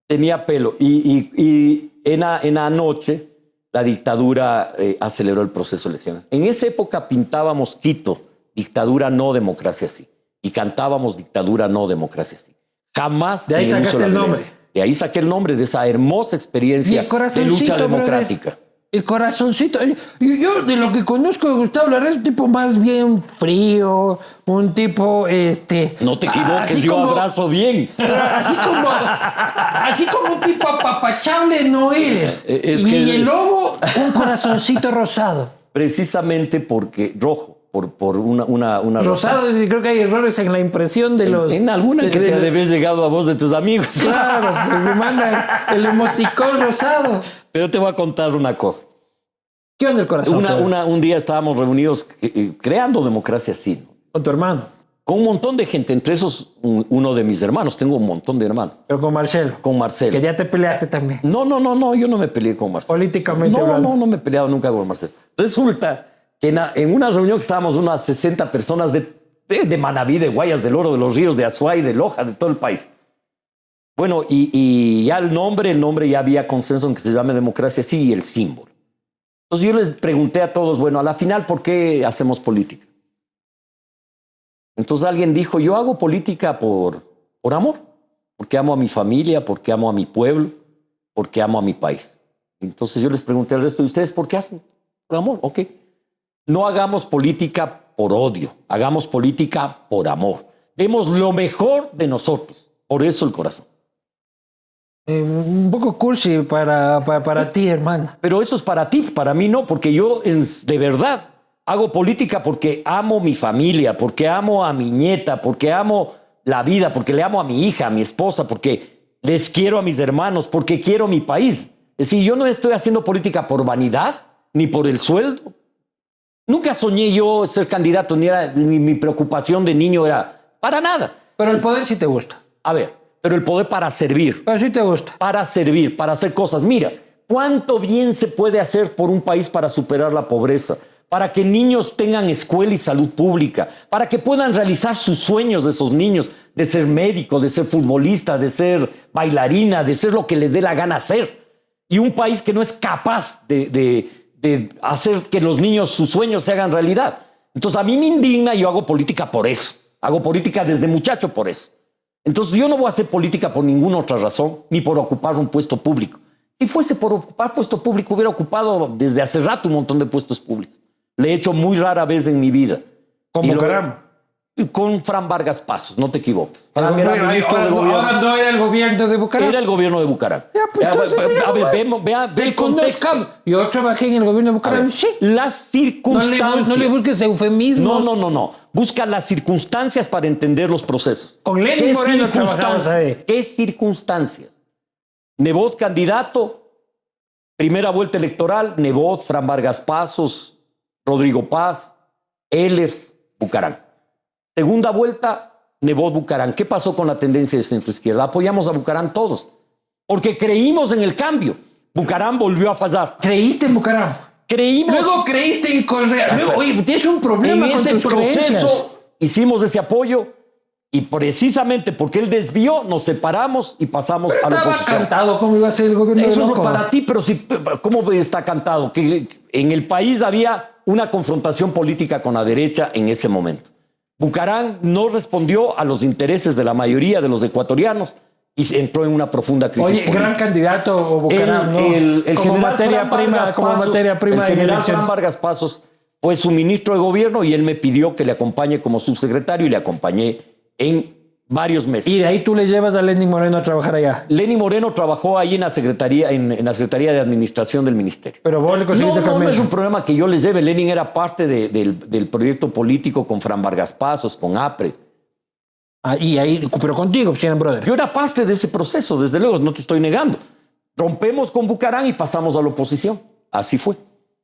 Tenía pelo. Y en la noche la dictadura aceleró el proceso de elecciones. En esa época pintábamos Quito, dictadura no democracia sí. Y cantábamos dictadura no democracia sí. Jamás. De ahí sacaste el nombre. De ahí saqué el nombre de esa hermosa experiencia de lucha democrática. Brother, el corazoncito. Yo de lo que conozco de Gustavo Larrea es un tipo más bien frío, un tipo No te equivoques, yo abrazo bien. Así como un tipo apapachable no eres. Y el lobo, un corazoncito rosado. Precisamente porque rojo. Por una rosado, creo que hay errores en la impresión de los... En alguna que te ha de haber llegado a vos de tus amigos. Claro, pues me mandan el emoticón rosado. Pero te voy a contar una cosa. ¿Qué onda el corazón? Un día estábamos reunidos creando democracia sí. Con tu hermano. Con un montón de gente, entre esos uno de mis hermanos. Tengo un montón de hermanos. Pero con Marcelo. Con Marcelo. Que ya te peleaste también. No, yo no me peleé con Marcelo. Políticamente hablando. No me he peleado nunca con Marcelo. Resulta que en una reunión que estábamos unas 60 personas de Manabí, de Guayas del Oro, de los Ríos, de Azuay, de Loja, de todo el país. Bueno, y ya el nombre ya había consenso en que se llame democracia sí y el símbolo. Entonces yo les pregunté a todos, bueno, a la final, ¿por qué hacemos política? Entonces alguien dijo, yo hago política por amor, porque amo a mi familia, porque amo a mi pueblo, porque amo a mi país. Entonces yo les pregunté al resto de ustedes, ¿por qué hacen? Por amor, ok. No hagamos política por odio, hagamos política por amor. Demos lo mejor de nosotros, por eso el corazón. Un poco cursi para ti, hermano. Pero eso es para ti, para mí no, porque yo de verdad hago política porque amo mi familia, porque amo a mi nieta, porque amo la vida, porque le amo a mi hija, a mi esposa, porque les quiero a mis hermanos, porque quiero mi país. Es decir, yo no estoy haciendo política por vanidad, ni por el sueldo. Nunca soñé yo ser candidato, ni mi preocupación de niño era para nada. Pero el poder sí te gusta. A ver, pero el poder para servir. Pero sí te gusta. Para servir, para hacer cosas. Mira, ¿cuánto bien se puede hacer por un país para superar la pobreza? Para que niños tengan escuela y salud pública, para que puedan realizar sus sueños de esos niños, de ser médico, de ser futbolista, de ser bailarina, de ser lo que les dé la gana hacer. Y un país que no es capaz de hacer que los niños, sus sueños se hagan realidad. Entonces a mí me indigna y yo hago política por eso. Hago política desde muchacho por eso. Entonces yo no voy a hacer política por ninguna otra razón, ni por ocupar un puesto público. Si fuese por ocupar puesto público, hubiera ocupado desde hace rato un montón de puestos públicos. Le he hecho muy rara vez en mi vida. ¿Con Bucaram? Con Fran Vargas Pasos, no te equivoques. Fran era ministro de gobierno. Ahora no era el gobierno de Bucaram. Era el gobierno de Bucaram. Ya, pues, a ver, vea el contexto. Yo trabajé en el gobierno de Bucaram, sí. Las circunstancias. No le busques eufemismo. No. Busca las circunstancias para entender los procesos. Con Lenin Moreno trabajamos ahí. ¿Qué circunstancias? Nebot candidato, primera vuelta electoral, Nebot, Fran Vargas Pasos, Rodrigo Paz, Ehlers, Bucaram. Segunda vuelta, Nebot, Bucaram. ¿Qué pasó con la tendencia de centro-izquierda? Apoyamos a Bucaram todos, porque creímos en el cambio. Bucaram volvió a fallar. ¿Creíste en Bucaram? Creímos. Luego creíste en Correa. Luego, oye, tienes un problema con tus creencias. En ese proceso hicimos ese apoyo y precisamente porque él desvió, nos separamos y pasamos a la oposición. Estaba cantado cómo iba a ser el gobierno de Loco. Eso es para ti, pero ¿cómo está cantado? Que en el país había una confrontación política con la derecha en ese momento. Bucaram no respondió a los intereses de la mayoría de los ecuatorianos y entró en una profunda crisis política. Gran candidato Bucaram, ¿no? El como general materia prima, el general Fran Vargas Pasos fue su ministro de gobierno y él me pidió que le acompañe como subsecretario y le acompañé en varios meses. Y de ahí tú le llevas a Lenín Moreno a trabajar allá. Lenín Moreno trabajó ahí en la Secretaría, en la Secretaría de Administración del Ministerio. Pero vos le conseguiste No es un problema que yo les lleve. Lenin era parte del proyecto político con Fran Vargas Pasos, con APRE. Y ahí, pero contigo, Sinan Brother. Yo era parte de ese proceso, desde luego, no te estoy negando. Rompemos con Bucaram y pasamos a la oposición. Así fue.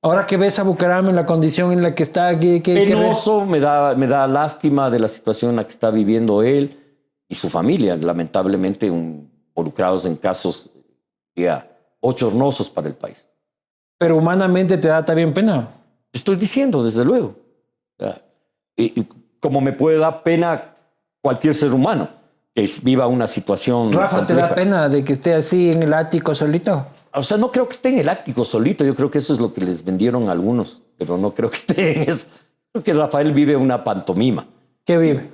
Ahora que ves a Bucaram en la condición en la que está... Penoso, me da lástima de la situación en la que está viviendo él y su familia, lamentablemente involucrados en casos ya bochornosos para el país. Pero humanamente te da también pena. Estoy diciendo, desde luego. Y como me puede dar pena cualquier ser humano que viva una situación Rafa, compleja. ¿te da pena de que esté así en el ático solito? O sea, no creo que esté en el ático solito. Yo creo que eso es lo que les vendieron a algunos, pero no creo que esté en eso. Creo que Rafael vive una pantomima. ¿Qué vive?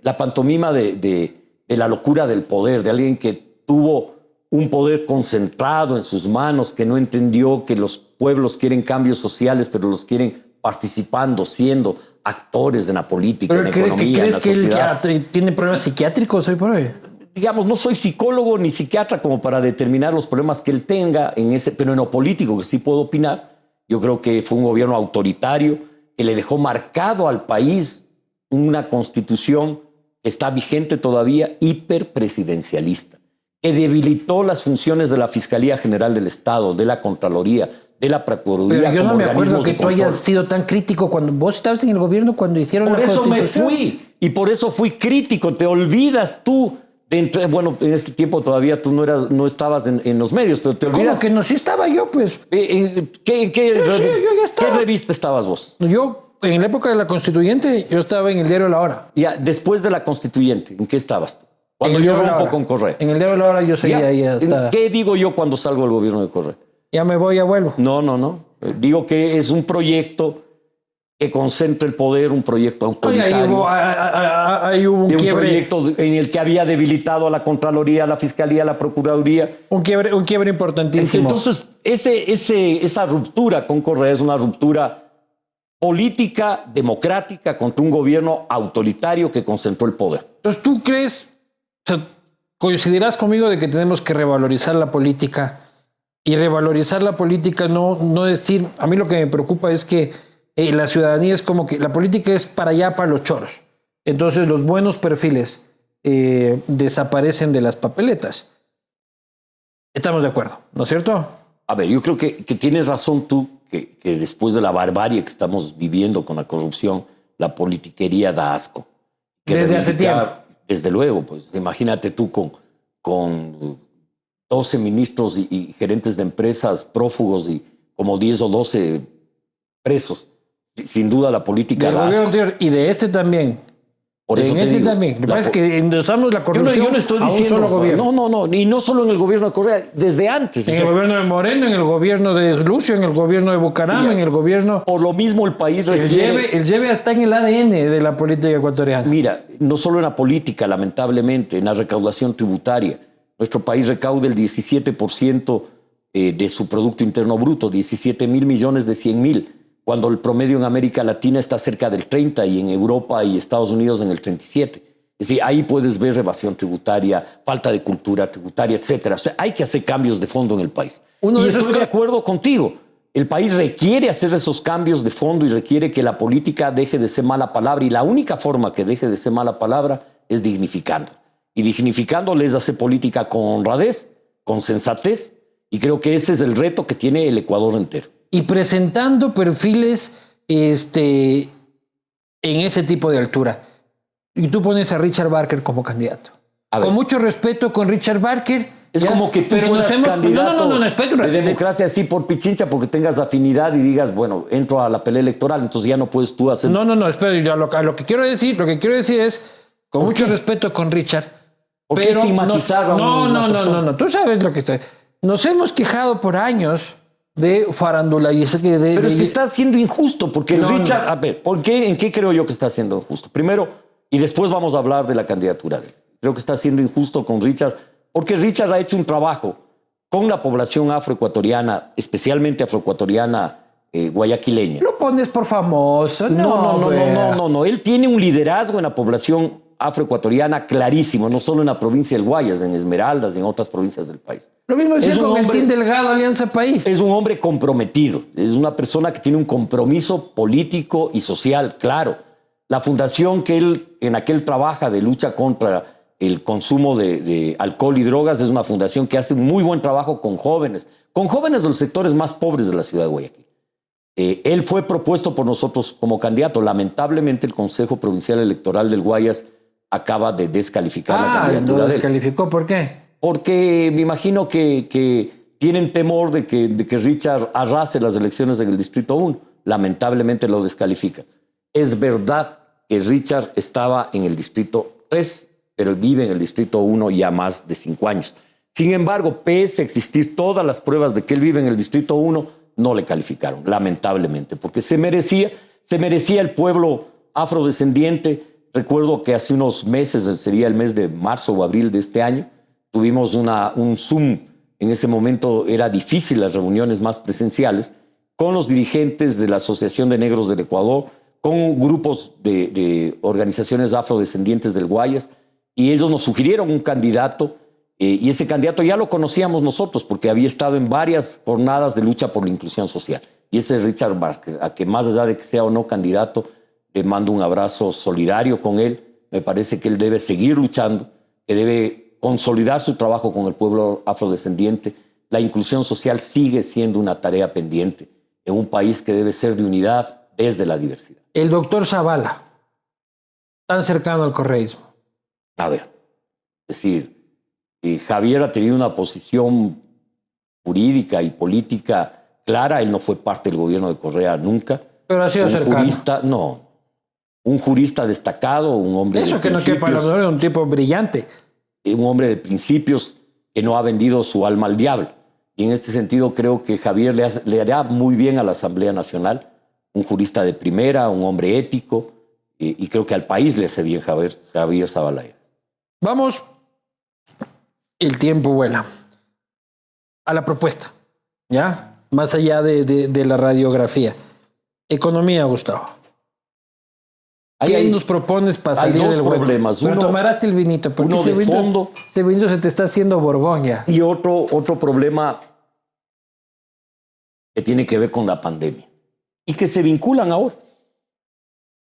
La pantomima de la locura del poder, de alguien que tuvo un poder concentrado en sus manos, que no entendió que los pueblos quieren cambios sociales, pero los quieren participando, siendo actores en la política, en la economía, en la sociedad. ¿Crees que él ya tiene problemas psiquiátricos hoy por hoy? Digamos, no soy psicólogo ni psiquiatra como para determinar los problemas que él tenga, pero en lo político que sí puedo opinar, yo creo que fue un gobierno autoritario que le dejó marcado al país una constitución que está vigente todavía, hiperpresidencialista, que debilitó las funciones de la Fiscalía General del Estado, de la Contraloría, de la Procuraduría. Pero yo no me acuerdo que de tú hayas sido tan crítico cuando vos estabas en el gobierno cuando hicieron la Constitución. Por eso me fui y por eso fui crítico. Te olvidas tú. Bueno, en este tiempo todavía tú no estabas en los medios, pero te olvidas. ¿Cómo que no? Sí estaba yo, pues. ¿En qué ya estaba. ¿Qué revista estabas vos? Yo, en la época de la Constituyente, yo estaba en el diario La Hora. Ya, después de la Constituyente, ¿en qué estabas tú? Cuando yo rompo con Correa. En el diario La Hora yo seguía ahí hasta... ¿Qué digo yo cuando salgo del gobierno de Correa? Ya me voy, ya vuelvo. No. Digo que es un proyecto que concentra el poder, un proyecto autoritario. Ahí hubo un quiebre. Un proyecto en el que había debilitado a la Contraloría, a la Fiscalía, a la Procuraduría. Un quiebre importantísimo. Entonces, esa ruptura con Correa es una ruptura política, democrática, contra un gobierno autoritario que concentró el poder. Entonces, ¿tú crees, coincidirás conmigo de que tenemos que revalorizar la política? Y revalorizar la política no decir... A mí lo que me preocupa es que la ciudadanía es como que la política es para allá, para los choros. Entonces los buenos perfiles desaparecen de las papeletas. Estamos de acuerdo, ¿no es cierto? A ver, yo creo que tienes razón tú, que después de la barbarie que estamos viviendo con la corrupción, la politiquería da asco. Desde hace tiempo. Desde luego, pues imagínate tú con 12 ministros y gerentes de empresas prófugos y como 10 o 12 presos. Sin duda la política da asco. Y de este también. Por eso también. Lo que pasa es que endosamos la corrupción yo no estoy a un diciendo, solo gobierno. No. Y no solo en el gobierno de Correa, desde antes. En el gobierno de Moreno, en el gobierno de Lucio, en el gobierno de Bucaram, en el gobierno... Por lo mismo el país requiere... El lleve está en el ADN de la política ecuatoriana. Mira, no solo en la política, lamentablemente, en la recaudación tributaria. Nuestro país recauda el 17% de su Producto Interno Bruto, 17.000 millones de 100.000, cuando el promedio en América Latina está cerca del 30 y en Europa y Estados Unidos en el 37. Es decir, ahí puedes ver evasión tributaria, falta de cultura tributaria, etcétera. O sea, hay que hacer cambios de fondo en el país. Y estoy de acuerdo contigo. El país requiere hacer esos cambios de fondo y requiere que la política deje de ser mala palabra. Y la única forma que deje de ser mala palabra es dignificando. Y dignificándole es hacer política con honradez, con sensatez. Y creo que ese es el reto que tiene el Ecuador entero. Y presentando perfiles en ese tipo de altura. Y tú pones a Richard Barker como candidato. Con mucho respeto con Richard Barker. Es como que tú fueras candidato de democracia así por pichincha porque tengas afinidad y digas, bueno, entro a la pelea electoral, entonces ya no puedes tú hacer... No, espera, yo lo que quiero decir es, con mucho respeto con Richard. ¿Por qué estigmatizar a una persona? No, tú sabes lo que estoy... Nos hemos quejado por años de farándula. Pero es que está siendo injusto, porque Richard... A ver, ¿en qué creo yo que está siendo injusto? Primero, y después vamos a hablar de la candidatura de él. Creo que está siendo injusto con Richard, porque Richard ha hecho un trabajo con la población afroecuatoriana, especialmente afroecuatoriana guayaquileña. Lo pones por famoso. No. Él tiene un liderazgo en la población afroecuatoriana clarísimo, no solo en la provincia del Guayas, en Esmeraldas, en otras provincias del país. Lo mismo decía Es un con el hombre- Team Delgado, Alianza País. Es un hombre comprometido, es una persona que tiene un compromiso político y social, claro. La fundación que él en aquel trabaja de lucha contra el consumo de alcohol y drogas es una fundación que hace un muy buen trabajo con jóvenes de los sectores más pobres de la ciudad de Guayaquil. Él fue propuesto por nosotros como candidato. Lamentablemente el Consejo Provincial Electoral del Guayas acaba de descalificar la candidatura lo de él. descalificó. ¿Por qué? Porque me imagino que tienen temor de que Richard arrase las elecciones en el Distrito 1. Lamentablemente lo descalifica. Es verdad que Richard estaba en el Distrito 3, pero vive en el Distrito 1 ya más de 5 años. Sin embargo, pese a existir todas las pruebas de que él vive en el Distrito 1, no le calificaron, lamentablemente, porque se merecía el pueblo afrodescendiente. Recuerdo que hace unos meses, sería el mes de marzo o abril de este año, tuvimos un Zoom. En ese momento era difícil las reuniones más presenciales con los dirigentes de la Asociación de Negros del Ecuador, con grupos de organizaciones afrodescendientes del Guayas, y ellos nos sugirieron un candidato, y ese candidato ya lo conocíamos nosotros porque había estado en varias jornadas de lucha por la inclusión social. Y ese es Richard Márquez, a que más allá de que sea o no candidato, le mando un abrazo solidario con él. Me parece que él debe seguir luchando, que debe consolidar su trabajo con el pueblo afrodescendiente. La inclusión social sigue siendo una tarea pendiente en un país que debe ser de unidad desde la diversidad. El doctor Zavala, tan cercano al correísmo. A ver, es decir, Javier ha tenido una posición jurídica y política clara. Él no fue parte del gobierno de Correa nunca. Pero ha sido Un cercano. jurista, no. Un jurista destacado, un hombre Eso de que no quepa la principios, menor, un tipo brillante. un hombre de principios que no ha vendido su alma al diablo. Y en este sentido creo que Javier le hará muy bien a la Asamblea Nacional. Un jurista de primera, un hombre ético, y creo que al país le hace bien Javier Zavala. Vamos, el tiempo vuela. A la propuesta, ¿ya? Más allá de la radiografía. Economía, Gustavo. ¿Qué nos propones para hay salir dos del hueco? problemas. Pero tomarás el vinito, porque uno ese de vinito, fondo. ese vinito se te está haciendo Borbón ya. Y otro problema que tiene que ver con la pandemia y que se vinculan ahora.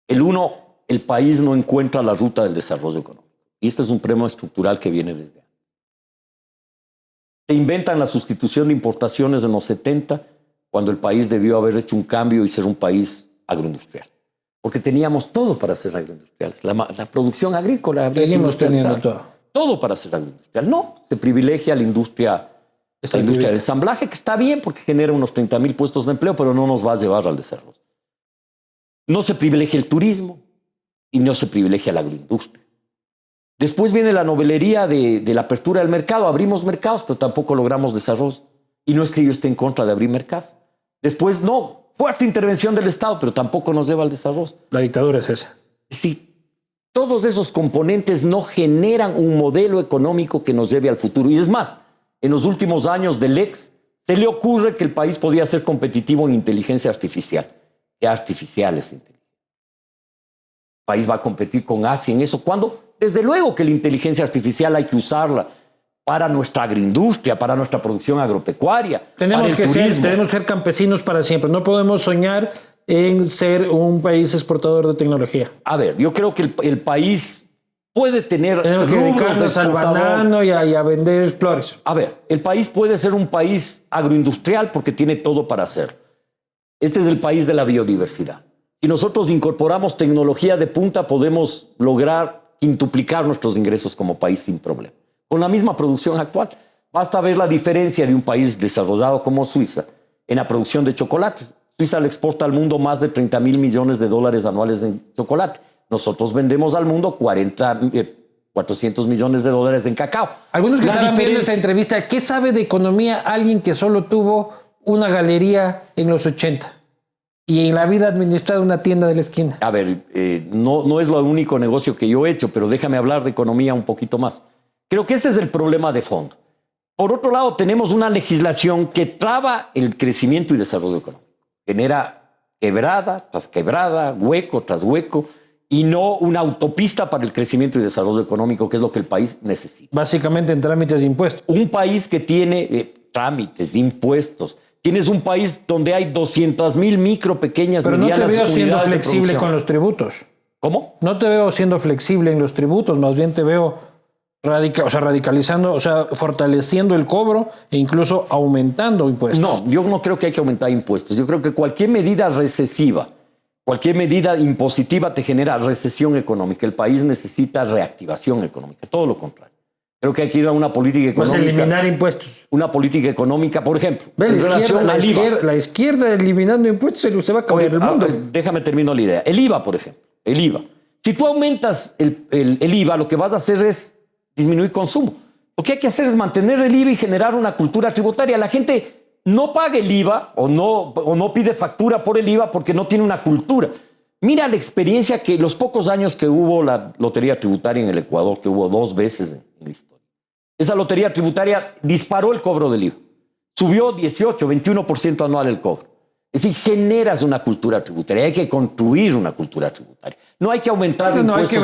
El país no encuentra la ruta del desarrollo económico. Y este es un problema estructural que viene desde antes. Se inventan la sustitución de importaciones en los 70, cuando el país debió haber hecho un cambio y ser un país agroindustrial. Porque teníamos todo para ser agroindustriales. La producción agrícola habría que Seguimos teniendo industrializar. todo. Todo para ser agroindustrial. No, se privilegia la industria de ensamblaje, que está bien porque genera unos 30,000 puestos de empleo, pero no nos va a llevar al desarrollo. No se privilegia el turismo y no se privilegia la agroindustria. Después viene la novelería de la apertura del mercado. Abrimos mercados, pero tampoco logramos desarrollo. Y no es que yo esté en contra de abrir mercados. Después, no, fuerte intervención del Estado, pero tampoco nos lleva al desarrollo. La dictadura es esa. Sí, todos esos componentes no generan un modelo económico que nos lleve al futuro. Y es más, en los últimos años del ex, se le ocurre que el país podía ser competitivo en inteligencia artificial. ¿Qué artificial es inteligencia? El país va a competir con Asia en eso. ¿Cuándo? Desde luego que la inteligencia artificial hay que usarla para nuestra agroindustria, para nuestra producción agropecuaria, para el turismo. Tenemos que ser campesinos para siempre. No podemos soñar en ser un país exportador de tecnología. A ver, yo creo que el país puede tener Tenemos que rubros de dedicarnos al exportador. banano y a vender flores. A ver, el país puede ser un país agroindustrial porque tiene todo para hacerlo. Este es el país de la biodiversidad. Si nosotros incorporamos tecnología de punta, podemos lograr quintuplicar nuestros ingresos como país sin problema, con la misma producción actual. Basta ver la diferencia de un país desarrollado como Suiza en la producción de chocolates. Suiza le exporta al mundo más de 30,000 millones de dólares anuales en chocolate. Nosotros vendemos al mundo 400 millones de dólares en cacao. Algunos que La estaban viendo esta diferencia- entrevista, ¿qué sabe de economía alguien que solo tuvo una galería en los 80 y en la vida ha administrado una tienda de la esquina? A ver, no es lo único negocio que yo he hecho, pero déjame hablar de economía un poquito más. Creo que ese es el problema de fondo. Por otro lado, tenemos una legislación que traba el crecimiento y desarrollo económico. Genera quebrada tras quebrada, hueco tras hueco, y no una autopista para el crecimiento y desarrollo económico, que es lo que el país necesita. Básicamente en trámites de impuestos. Un país que tiene trámites, impuestos. Tienes un país donde hay 200,000 micro, pequeñas, Pero no te medianas veo siendo unidades de flexible producción. con los tributos. ¿Cómo? No te veo siendo flexible en los tributos, más bien te veo radicalizando, fortaleciendo el cobro e incluso aumentando impuestos. No, yo no creo que hay que aumentar impuestos. Yo creo que cualquier medida recesiva, cualquier medida impositiva te genera recesión económica. El país necesita reactivación económica, todo lo contrario. Creo que hay que ir a una política Pues económica. eliminar impuestos. Una política económica, por ejemplo, Ve, en relación al IVA. la izquierda eliminando impuestos se va a acabar el mundo. Déjame terminar la idea. El IVA, por ejemplo. El IVA. Si tú aumentas el IVA, lo que vas a hacer es disminuir consumo. Lo que hay que hacer es mantener el IVA y generar una cultura tributaria. La gente no paga el IVA o no pide factura por el IVA porque no tiene una cultura. Mira la experiencia que los pocos años que hubo la lotería tributaria en el Ecuador, que hubo 2 veces en la historia. Esa lotería tributaria disparó el cobro del IVA. Subió 18, 21% anual el cobro. Es decir, generas una cultura tributaria. Hay que construir una cultura tributaria. No hay que aumentar No, impuestos, hay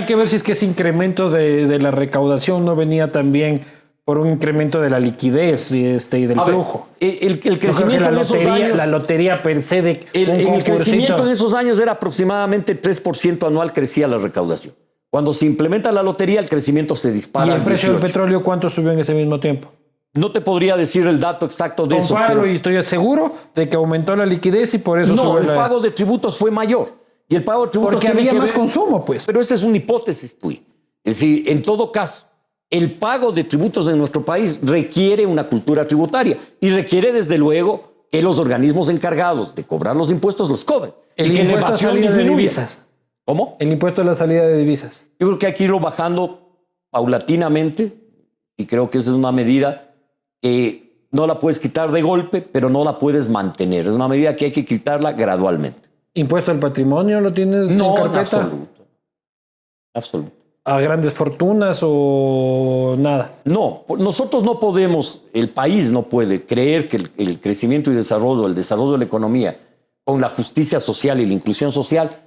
que ver si es que ese incremento de la recaudación no venía también por un incremento de la liquidez y del flujo. El crecimiento en esos años... La lotería per se de el crecimiento en esos años era aproximadamente 3% anual crecía la recaudación. Cuando se implementa la lotería, el crecimiento se dispara. ¿Y el precio del 18. petróleo cuánto subió en ese mismo tiempo? No te podría decir el dato exacto de eso. Compáralo y estoy seguro de que aumentó la liquidez y por eso No, el pago de tributos fue mayor. Y el pago de tributos porque tiene había que más ver- consumo, pues. Pero esa es una hipótesis tuya. Es decir, en todo caso, el pago de tributos en nuestro país requiere una cultura tributaria y requiere, desde luego, que los organismos encargados de cobrar los impuestos los cobren. El y que la impuesto a evasión salida de disminuya. divisas. ¿Cómo? El impuesto a la salida de divisas. Yo creo que hay que irlo bajando paulatinamente y creo que esa es una medida que no la puedes quitar de golpe, pero no la puedes mantener. Es una medida que hay que quitarla gradualmente. ¿Impuesto al patrimonio lo tienes No, en en carpeta? absoluto. Absoluto. ¿A grandes fortunas o nada? No, nosotros no podemos, el país no puede creer que el crecimiento y desarrollo, el desarrollo de la economía con la justicia social y la inclusión social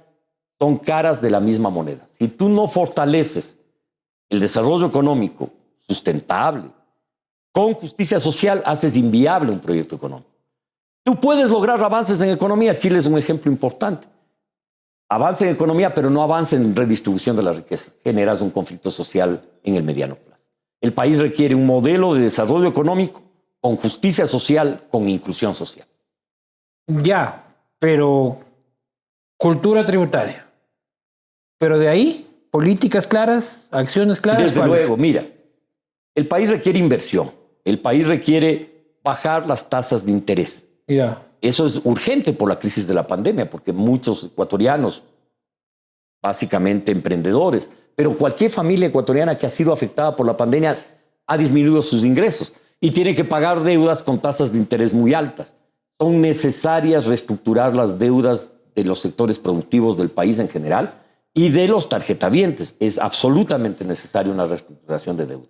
son caras de la misma moneda. Si tú no fortaleces el desarrollo económico sustentable con justicia social, haces inviable un proyecto económico. Tú puedes lograr avances en economía. Chile es un ejemplo importante. Avance en economía, pero no avance en redistribución de la riqueza. Generas un conflicto social en el mediano plazo. El país requiere un modelo de desarrollo económico con justicia social, con inclusión social. Ya, pero cultura tributaria. Pero de ahí, políticas claras, acciones claras. Desde ¿cuáles? luego, mira, el país requiere inversión. El país requiere bajar las tasas de interés. Ya. Eso es urgente por la crisis de la pandemia, porque muchos ecuatorianos, básicamente emprendedores, pero cualquier familia ecuatoriana que ha sido afectada por la pandemia ha disminuido sus ingresos y tiene que pagar deudas con tasas de interés muy altas. Son necesarias reestructurar las deudas de los sectores productivos del país en general y de los tarjetavientes. Es absolutamente necesaria una reestructuración de deudas.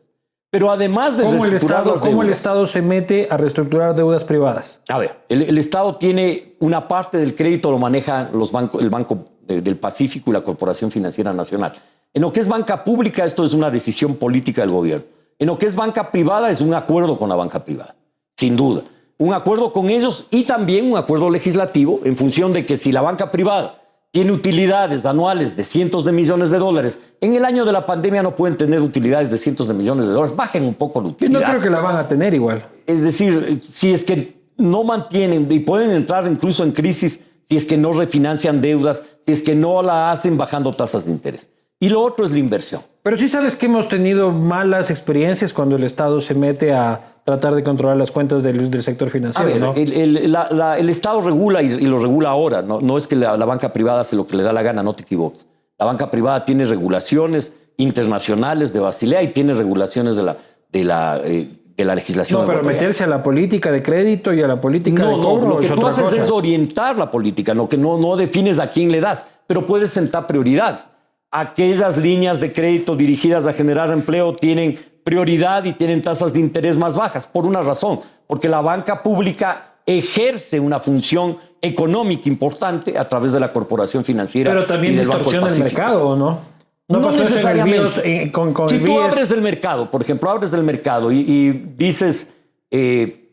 Pero además de ¿Cómo el reestructurar Estado se mete a reestructurar deudas privadas? A ver, el Estado tiene una parte del crédito, lo maneja el Banco del Pacífico y la Corporación Financiera Nacional. En lo que es banca pública, esto es una decisión política del gobierno. En lo que es banca privada, es un acuerdo con la banca privada, sin duda. Un acuerdo con ellos y también un acuerdo legislativo en función de que si la banca privada tiene utilidades anuales de cientos de millones de dólares, en el año de la pandemia no pueden tener utilidades de cientos de millones de dólares. Bajen un poco la Yo utilidad. no creo que la van a tener igual. Es decir, si es que no mantienen y pueden entrar incluso en crisis si es que no refinancian deudas, si es que no la hacen bajando tasas de interés. Y lo otro es la inversión. Pero sí sabes que hemos tenido malas experiencias cuando el Estado se mete a tratar de controlar las cuentas del sector A financiero, ver, ¿no? el Estado regula y lo regula ahora. No es que la banca privada hace lo que le da la gana, no te equivoques. La banca privada tiene regulaciones internacionales de Basilea y tiene regulaciones de la legislación. No, pero ecuatoriana. meterse a la política de crédito y a la política de cobro lo que es tú otra haces cosa. es orientar la política, lo que no defines a quién le das, pero puedes sentar prioridades. Aquellas líneas de crédito dirigidas a generar empleo tienen prioridad y tienen tasas de interés más bajas, por una razón, porque la banca pública ejerce una función económica importante a través de la corporación financiera. Pero también y del Banco del distorsiona el Pacífico. mercado, ¿o no? No pasó eso en el necesariamente. BIOS, con Si el tú BIES. abres el mercado, por ejemplo, abres el mercado y dices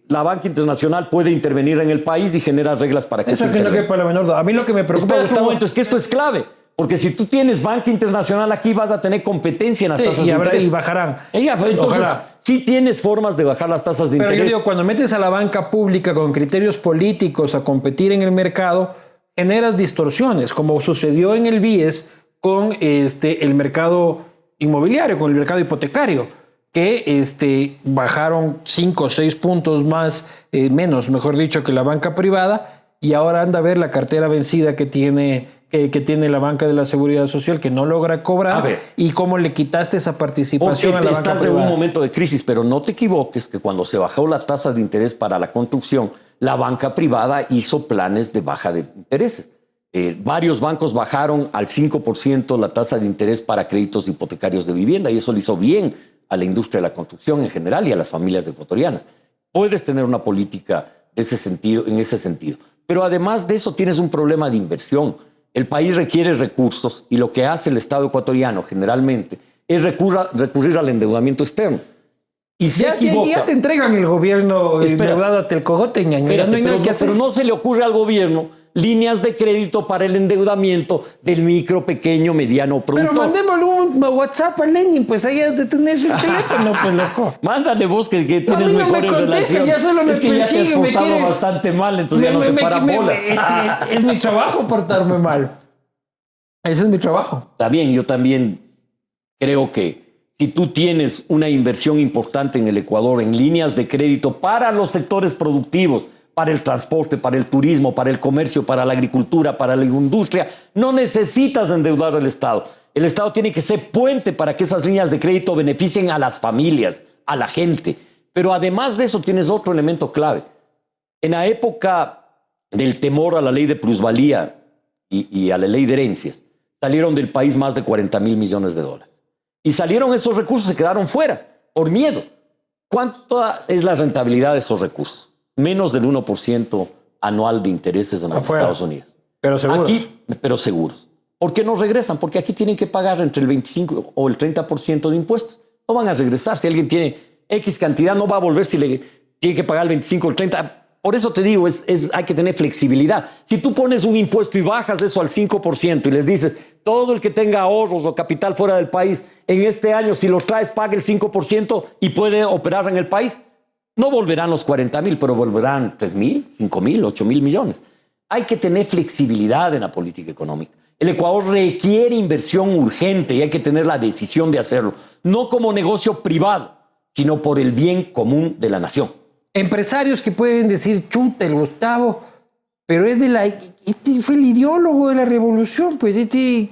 la banca internacional puede intervenir en el país y genera reglas para que Eso esto que no intervenga. quepa la menor duda. A mí lo que me preocupa, Espera un Gustavo, momento, es que esto es clave. Porque si tú tienes banca internacional aquí, vas a tener competencia en las tasas de interés. y bajarán. Entonces, Ojalá. sí tienes formas de bajar las tasas de Pero yo interés. digo, cuando metes a la banca pública con criterios políticos a competir en el mercado, generas distorsiones, como sucedió en el BIES con el mercado inmobiliario, con el mercado hipotecario, que bajaron 5 o 6 puntos menos, mejor dicho, que la banca privada, y ahora anda a ver la cartera vencida que tiene la banca de la Seguridad Social, que no logra cobrar, A ver. y cómo le quitaste esa Porque participación a la banca estás en privada. un momento de crisis, pero no te equivoques que cuando se bajó la tasa de interés para la construcción, la banca privada hizo planes de baja de intereses. Varios bancos bajaron al 5% la tasa de interés para créditos hipotecarios de vivienda y eso le hizo bien a la industria de la construcción en general y a las familias ecuatorianas. Puedes tener una política en ese sentido. Pero además de eso tienes un problema de inversión. El país requiere recursos y lo que hace el Estado ecuatoriano generalmente es recurrir al endeudamiento externo. Y se equivoca. Ya te entregan el gobierno endeudado hasta el cogote, ñaño. Ya no hay nada que hacer. Pero no se le ocurre al gobierno líneas de crédito para el endeudamiento del micro, pequeño, mediano productor. Pero mandémosle un WhatsApp a Lenin, pues ahí has de tenerse el teléfono, pues loco. Mándale vos que tienes a mí no me mejores contesta, relaciones. ya solo me es que ya te has persigue, me portado quiere- bastante mal, entonces ya no te para bola. Es mi trabajo portarme mal. Ese es mi trabajo. Está bien, yo también creo que si tú tienes una inversión importante en el Ecuador en líneas de crédito para los sectores productivos, para el transporte, para el turismo, para el comercio, para la agricultura, para la industria, no necesitas endeudar al Estado. El Estado tiene que ser puente para que esas líneas de crédito beneficien a las familias, a la gente. Pero además de eso tienes otro elemento clave. En la época del temor a la ley de plusvalía y a la ley de herencias, salieron del país más de 40.000 millones de dólares. Y salieron esos recursos, se quedaron fuera, por miedo. ¿Cuánto es la rentabilidad de esos recursos? Menos del 1% anual de intereses en los Afuera. Estados Unidos. Pero seguros. Aquí, pero seguros. ¿Por qué no regresan? Porque aquí tienen que pagar entre el 25 o el 30% de impuestos. No van a regresar. Si alguien tiene X cantidad, no va a volver si le tiene que pagar el 25 o el 30%. Por eso te digo, hay que tener flexibilidad. Si tú pones un impuesto y bajas eso al 5% y les dices, todo el que tenga ahorros o capital fuera del país, en este año, si los traes, pague el 5% y puede operar en el país, no volverán los 40.000, pero volverán 3.000, 5.000, 8.000 millones. Hay que tener flexibilidad en la política económica. El Ecuador requiere inversión urgente y hay que tener la decisión de hacerlo, no como negocio privado, sino por el bien común de la nación. Empresarios que pueden decir, chuta, el Gustavo, pero es fue el ideólogo de la revolución, pues ¿qué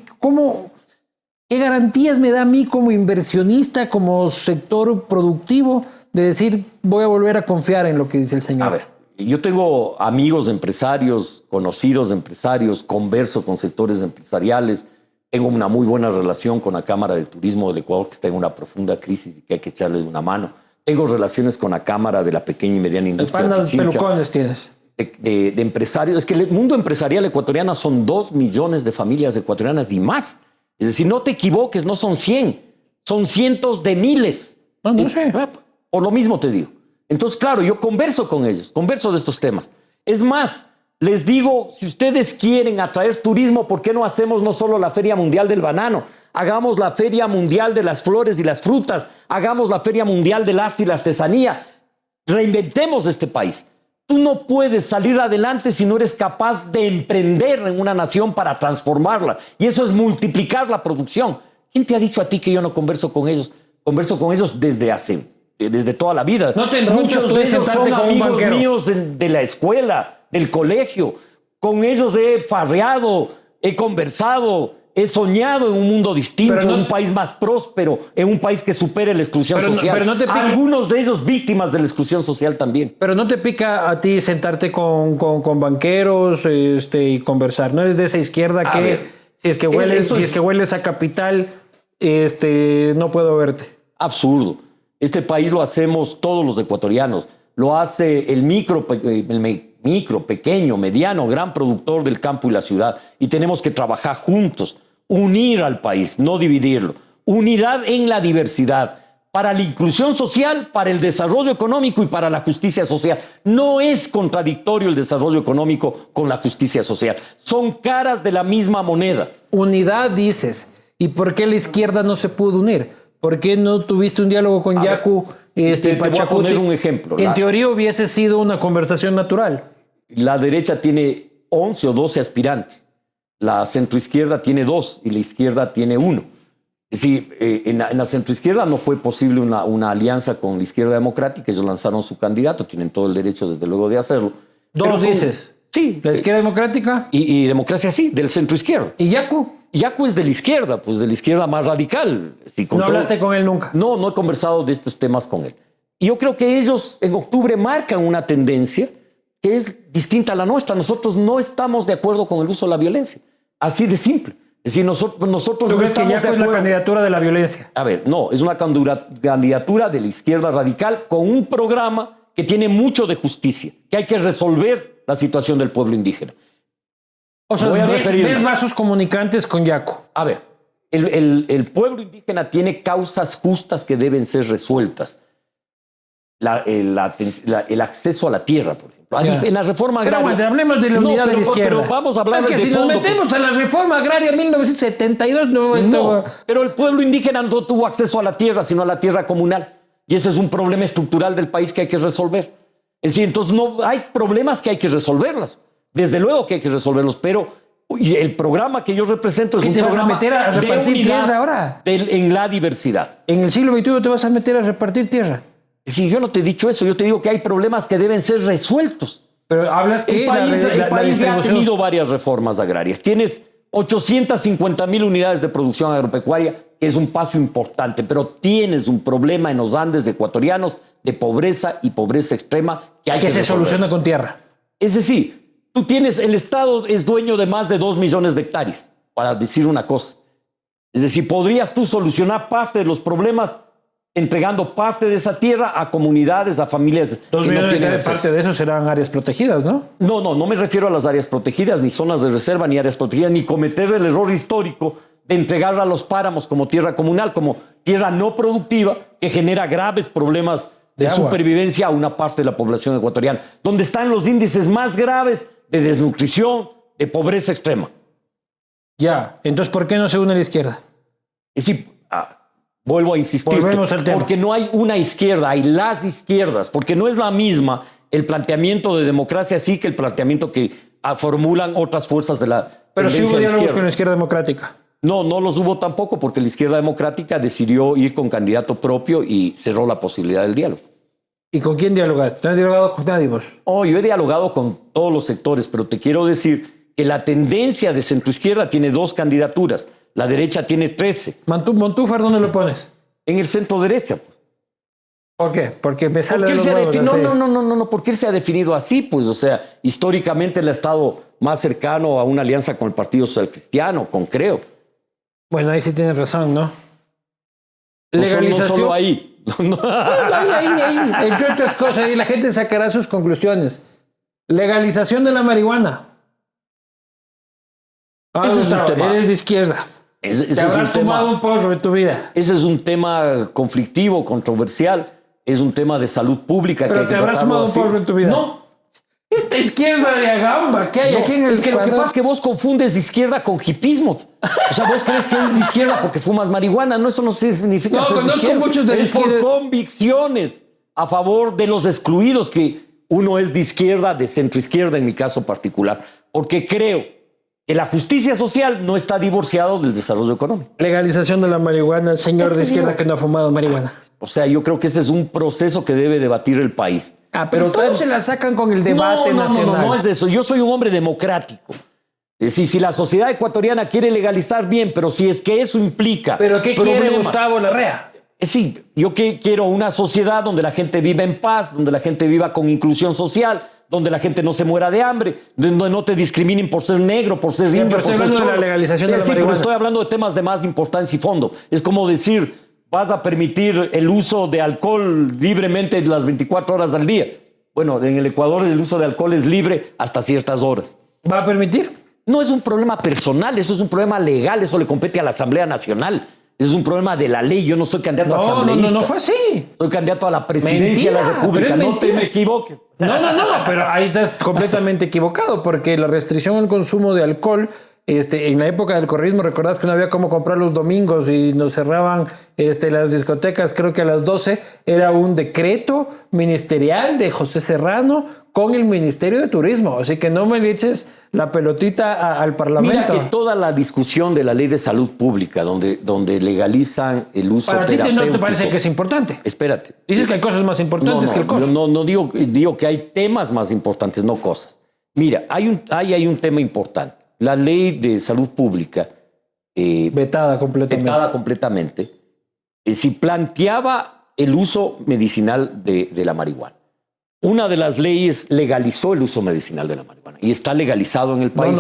garantías me da a mí como inversionista, como sector productivo, de decir, voy a volver a confiar en lo que dice el señor? A ver, yo tengo amigos empresarios, conocidos empresarios, converso con sectores empresariales, tengo una muy buena relación con la Cámara de Turismo del Ecuador, que está en una profunda crisis y que hay que echarle una mano. Tengo relaciones con la Cámara de la Pequeña y Mediana Industria. ¿Cuántos pelucones tienes? De empresarios. Es que el mundo empresarial ecuatoriano son 2 millones de familias ecuatorianas y más. Es decir, no te equivoques, no son 100, son cientos de miles. No sé. Por lo mismo te digo. Entonces, claro, yo converso con ellos, converso de estos temas. Es más, les digo, si ustedes quieren atraer turismo, ¿por qué no hacemos no solo la Feria Mundial del Banano? Hagamos la Feria Mundial de las Flores y las Frutas, hagamos la Feria Mundial del Arte y la Artesanía. Reinventemos este país. Tú no puedes salir adelante si no eres capaz de emprender en una nación para transformarla. Y eso es multiplicar la producción. ¿Quién te ha dicho a ti que yo no converso con ellos? Converso con ellos desde toda la vida. No te enronchas Muchos tú de de ellos sentarte son con un amigos banquero. míos de la escuela, del colegio. Con ellos he farreado, he conversado, he soñado en un mundo distinto, Pero no- en un país más próspero, en un país que supere la exclusión Pero no- social. pero no te pique- Algunos de ellos víctimas de la exclusión social también. Pero no te pica a ti sentarte con banqueros y conversar. No eres de esa izquierda A que ver, si es que hueles, eso si es- es que hueles a capital, no puedo verte. Absurdo. Este país lo hacemos todos los ecuatorianos. Lo hace el micro, pequeño, mediano, gran productor del campo y la ciudad. Y tenemos que trabajar juntos, unir al país, no dividirlo. Unidad en la diversidad, para la inclusión social, para el desarrollo económico y para la justicia social. No es contradictorio el desarrollo económico con la justicia social. Son caras de la misma moneda. Unidad, dices. ¿Y por qué la izquierda no se pudo unir? ¿Por qué no tuviste un diálogo con Yaku y te voy a poner un ejemplo. En teoría hubiese sido una conversación natural. La derecha tiene 11 o 12 aspirantes. La centroizquierda tiene 2 y la izquierda tiene 1. Es decir, en la centroizquierda no fue posible una alianza con la izquierda democrática. Ellos lanzaron su candidato, tienen todo el derecho desde luego de hacerlo. ¿Dos dices? Sí. ¿La izquierda democrática? Y democracia sí, del centroizquierdo. ¿Y Yaku? Yaku es de la izquierda, pues de la izquierda más radical. ¿No hablaste con él nunca? No he conversado de estos temas con él. Y yo creo que ellos en octubre marcan una tendencia que es distinta a la nuestra. Nosotros no estamos de acuerdo con el uso de la violencia. Así de simple. Es decir, nosotros ¿Tú crees que Yaku es la candidatura de la violencia? A ver, no, es una candidatura de la izquierda radical con un programa que tiene mucho de justicia, que hay que resolver la situación del pueblo indígena. O sea, ¿ves vasos comunicantes con Yaku? A ver, el pueblo indígena tiene causas justas que deben ser resueltas. El acceso a la tierra, por ejemplo. En la reforma agraria... Pero hablemos de la unidad de la izquierda. Pero vamos a hablar de fondo. Es que si nos metemos a la reforma agraria 1972... No, pero el pueblo indígena no tuvo acceso a la tierra, sino a la tierra comunal. Y ese es un problema estructural del país que hay que resolver. Es decir, entonces no hay problemas que hay que resolverlos. Desde luego que hay que resolverlos, pero el programa que yo represento es un programa te vas a meter a repartir tierra ahora? En la diversidad. En el siglo XXI te vas a meter a repartir tierra. Sí, yo no te he dicho eso, yo te digo que hay problemas que deben ser resueltos. Pero hablas que el país ya ha tenido varias reformas agrarias. Tienes 850,000 unidades de producción agropecuaria, que es un paso importante, pero tienes un problema en los Andes ecuatorianos de pobreza y pobreza extrema que hay que se soluciona con tierra. Es decir, el Estado es dueño de más de 2 millones de hectáreas, para decir una cosa. Es decir, podrías tú solucionar parte de los problemas entregando parte de esa tierra a comunidades, a familias 2 que no millones tienen de acceso. parte de eso serán áreas protegidas, ¿no? No me refiero a las áreas protegidas, ni zonas de reserva, ni áreas protegidas, ni cometer el error histórico de entregarla a los páramos como tierra comunal, como tierra no productiva, que genera graves problemas de supervivencia a una parte de la población ecuatoriana, donde están los índices más graves de desnutrición, de pobreza extrema. Ya, entonces, ¿por qué no se une a la izquierda? Es decir, vuelvo a insistir, porque no hay una izquierda, hay las izquierdas, porque no es la misma el planteamiento de democracia sí que el planteamiento que formulan otras fuerzas de la Pero sí hubo diálogos con la izquierda democrática. No los hubo tampoco porque la izquierda democrática decidió ir con candidato propio y cerró la posibilidad del diálogo. ¿Y con quién dialogaste? ¿No has dialogado con nadie vos? Yo he dialogado con todos los sectores, pero te quiero decir que la tendencia de centroizquierda tiene 2 candidaturas. La derecha tiene 13. ¿Montúfar dónde lo pones? En el centro derecha. ¿Por qué? Porque me sale No, porque él se ha definido así, pues, o sea, históricamente él ha estado más cercano a una alianza con el Partido Social Cristiano, con Creo. Bueno, ahí sí tienes razón, ¿no? Legalización. No solo ahí. Ahí. Entre otras cosas, y la gente sacará sus conclusiones. Legalización de la marihuana. Ese es un tema. Eres de izquierda. Te habrás fumado un porro en tu vida. Ese es un tema conflictivo, controversial. Es un tema de salud pública. Pero te habrás fumado un porro en tu vida. No. Esta izquierda de agamba que hay aquí en el Es que lo que pasa es que vos confundes izquierda con hipismo. O sea, vos crees que eres de izquierda porque fumas marihuana. No, eso no significa ser de izquierda. Muchos de es por convicciones a favor de los excluidos que uno es de izquierda, de centroizquierda en mi caso particular. Porque creo que la justicia social no está divorciado del desarrollo económico. Legalización de la marihuana, el señor de izquierda que no ha fumado marihuana. O sea, yo creo que ese es un proceso que debe debatir el país. Pero todos se la sacan con el debate nacional. No es eso. Yo soy un hombre democrático. Es decir, si la sociedad ecuatoriana quiere legalizar, bien, pero si es que eso implica ¿Pero qué quiere Gustavo Larrea? Sí, yo quiero una sociedad donde la gente viva en paz, donde la gente viva con inclusión social, donde la gente no se muera de hambre, donde no te discriminen por ser negro, por ser indio, por ser cholo. De la legalización de la marihuana. Pero estoy hablando de temas de más importancia y fondo. Es como decir, vas a permitir el uso de alcohol libremente las 24 horas al día. Bueno, en el Ecuador el uso de alcohol es libre hasta ciertas horas. ¿Va a permitir? No es un problema personal, eso es un problema legal, eso le compete a la Asamblea Nacional. Eso es un problema de la ley. Yo no soy candidato a asambleísta. No fue así. Soy candidato a la presidencia de la República. No te me equivoques. No, pero ahí estás completamente equivocado, porque la restricción al consumo de alcohol, en la época del correísmo, recordás que no había cómo comprar los domingos y nos cerraban las discotecas, creo que a las 12, era un decreto ministerial de José Serrano con el Ministerio de Turismo. Así que no me le eches la pelotita al Parlamento. Mira que toda la discusión de la ley de salud pública, donde legalizan el uso terapéutico... ¿Para ti no te parece que es importante? Espérate. Dices que hay cosas más importantes que el costo. No digo que hay temas más importantes, no cosas. Mira, hay un tema importante. La ley de salud pública... vetada completamente. Si planteaba el uso medicinal de la marihuana. Una de las leyes legalizó el uso medicinal de la marihuana y está legalizado en el país.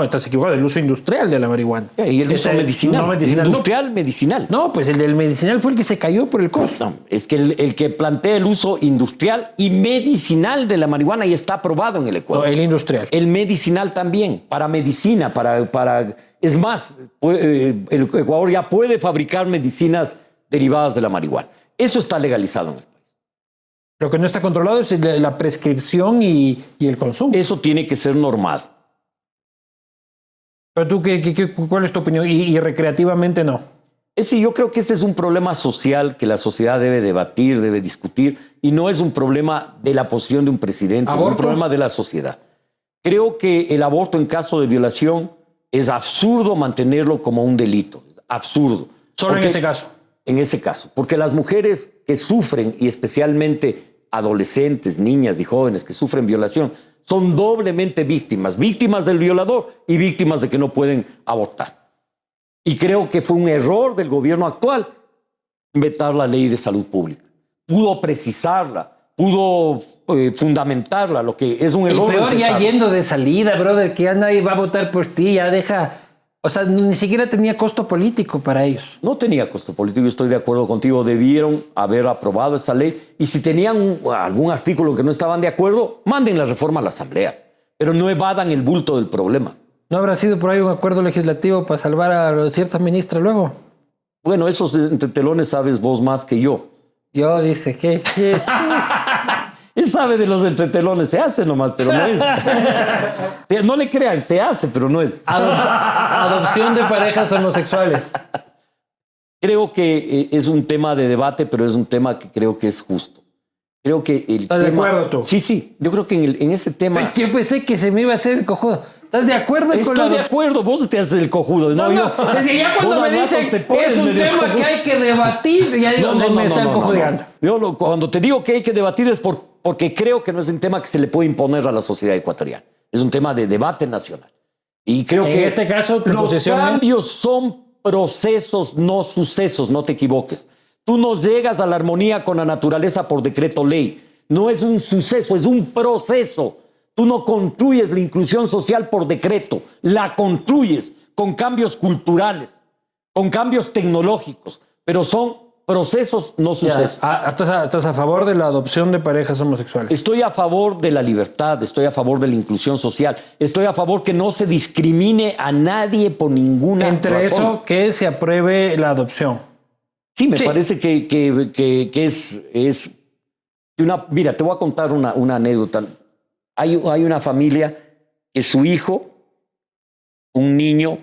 Estás equivocado, el uso industrial de la marihuana. Y el uso medicinal. Industrial, medicinal. No, pues el del medicinal fue el que se cayó por el costo. No, es que el que plantea el uso industrial y medicinal de la marihuana y está aprobado en el Ecuador. No, el industrial. El medicinal también, para medicina, es más, el Ecuador ya puede fabricar medicinas derivadas de la marihuana. Eso está legalizado en el país. Lo que no está controlado es la prescripción y el consumo. Eso tiene que ser normal. Pero tú, ¿cuál es tu opinión? Y recreativamente no. Yo creo que ese es un problema social que la sociedad debe debatir, debe discutir, y no es un problema de la posición de un presidente, ¿Aborto? Es un problema de la sociedad. Creo que el aborto en caso de violación es absurdo mantenerlo como un delito. Es absurdo. Solo en ese caso. En ese caso. Porque las mujeres que sufren, y especialmente adolescentes, niñas y jóvenes que sufren violación, son doblemente víctimas del violador y víctimas de que no pueden abortar. Y creo que fue un error del gobierno actual vetar la ley de salud pública. Pudo precisarla, pudo fundamentarla, lo que es un error. Y peor ya yendo de salida, brother, que ya nadie va a votar por ti, ya deja... O sea, ni siquiera tenía costo político para ellos. No tenía costo político, estoy de acuerdo contigo. Debieron haber aprobado esa ley. Y si tenían algún artículo que no estaban de acuerdo, manden la reforma a la Asamblea. Pero no evadan el bulto del problema. ¿No habrá sido por ahí un acuerdo legislativo para salvar a ciertas ministras luego? Bueno, esos entretelones sabes vos más que yo. Yo dice que... Él sabe de los entretelones, se hace nomás, pero no es. No le crean, se hace, pero no es. Adopción de parejas homosexuales. Creo que es un tema de debate, pero es un tema que creo que es justo. Creo que el ¿Estás de acuerdo tú? Sí. Yo creo que en ese tema... Yo pensé que se me iba a hacer el cojudo. ¿Estás de acuerdo? Estoy de acuerdo, vos te haces el cojudo. No. Es que ya cuando me dicen es un tema que hay que debatir, ya digo, me están cojudeando. Cuando te digo que hay que debatir es porque creo que no es un tema que se le puede imponer a la sociedad ecuatoriana. Es un tema de debate nacional. Y creo que en este caso, los cambios son procesos, no sucesos, no te equivoques. Tú no llegas a la armonía con la naturaleza por decreto ley. No es un suceso, es un proceso. Tú no construyes la inclusión social por decreto, la construyes con cambios culturales, con cambios tecnológicos, pero son procesos, no sucesos. ¿Estás a favor de la adopción de parejas homosexuales? Estoy a favor de la libertad, estoy a favor de la inclusión social, estoy a favor que no se discrimine a nadie por ninguna razón. Entre eso, que se apruebe la adopción. Sí, me parece que es una... Mira, te voy a contar una anécdota. Hay una familia que su hijo, un niño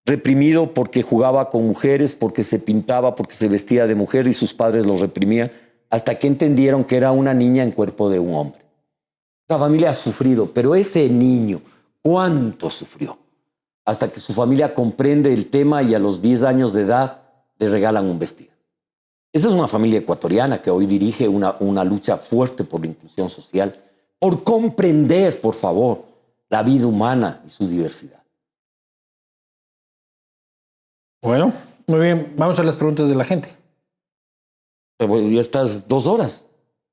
reprimido porque jugaba con mujeres, porque se pintaba, porque se vestía de mujer y sus padres lo reprimían, hasta que entendieron que era una niña en cuerpo de un hombre. La familia ha sufrido, pero ese niño, ¿cuánto sufrió? Hasta que su familia comprende el tema y a los 10 años de edad le regalan un vestido. Esa es una familia ecuatoriana que hoy dirige una lucha fuerte por la inclusión social, por comprender, por favor, la vida humana y su diversidad. Bueno, muy bien. Vamos a las preguntas de la gente. Ya estás 2 horas.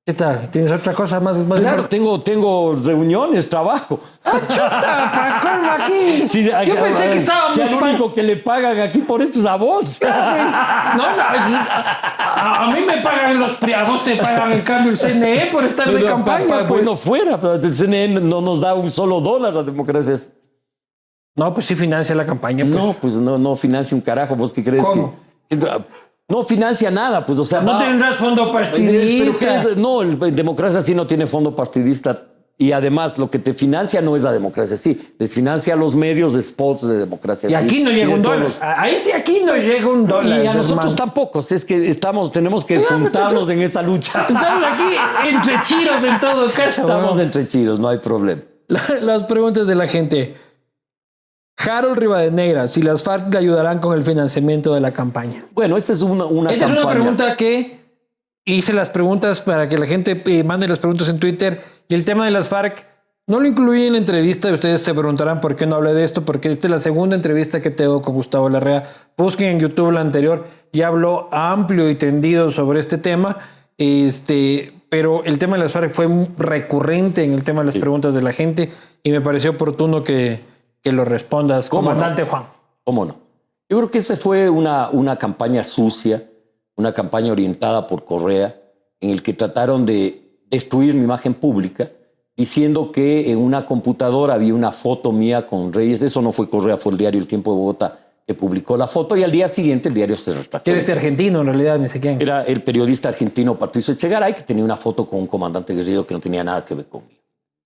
¿Qué tal? ¿Tienes otra cosa más Claro, importante? tengo reuniones, trabajo. ¡Chuta! ¡Para colmo aquí! Sí, Yo pensé que estábamos... Si al único que le pagan aquí por esto es a vos. No, a mí me pagan a vos te pagan en cambio el CNE por estar de campaña. Pues. Bueno, fuera, pero el CNE no nos da un solo dólar, la democracia es... No, pues sí financia la campaña. Pues. No, pues no financia un carajo. ¿Vos qué crees? ¿Cómo? No financia nada, pues, o sea... No tendrás fondo partidista. No, en democracia sí no tiene fondo partidista. Y además, lo que te financia no es la democracia, sí. Les financia los medios de spots de democracia. Y sí, aquí no llega un dólar. los... Ahí sí, aquí no llega un dólar. Y a nosotros hermano. tampoco. Es que tenemos que juntarnos en esta lucha. Estamos aquí entre chiros en todo caso. Estamos ¿no? entre chiros, no hay problema. Las preguntas de la gente. Harold Rivadeneira, si las FARC le ayudarán con el financiamiento de la campaña. Bueno, esta es una Esta es campaña. una pregunta que hice las preguntas para que la gente mande las preguntas en Twitter. Y el tema de las FARC no lo incluí en la entrevista. Y ustedes se preguntarán por qué no hablé de esto. Porque esta es la segunda entrevista que tengo con Gustavo Larrea. Busquen en YouTube la anterior. Ya habló amplio y tendido sobre este tema. Pero el tema de las FARC fue recurrente en el tema de las preguntas de la gente. Y me pareció oportuno que lo respondas, comandante Juan. ¿Cómo no? Yo creo que esa fue una campaña sucia, una campaña orientada por Correa, en el que trataron de destruir mi imagen pública, diciendo que en una computadora había una foto mía con Reyes. Eso no fue Correa, fue el diario El Tiempo de Bogotá que publicó la foto, y al día siguiente el diario se retractó. Eres argentino, en realidad, ni sé quién. Era el periodista argentino Patricio Echegaray, que tenía una foto con un comandante guerrillero que no tenía nada que ver conmigo.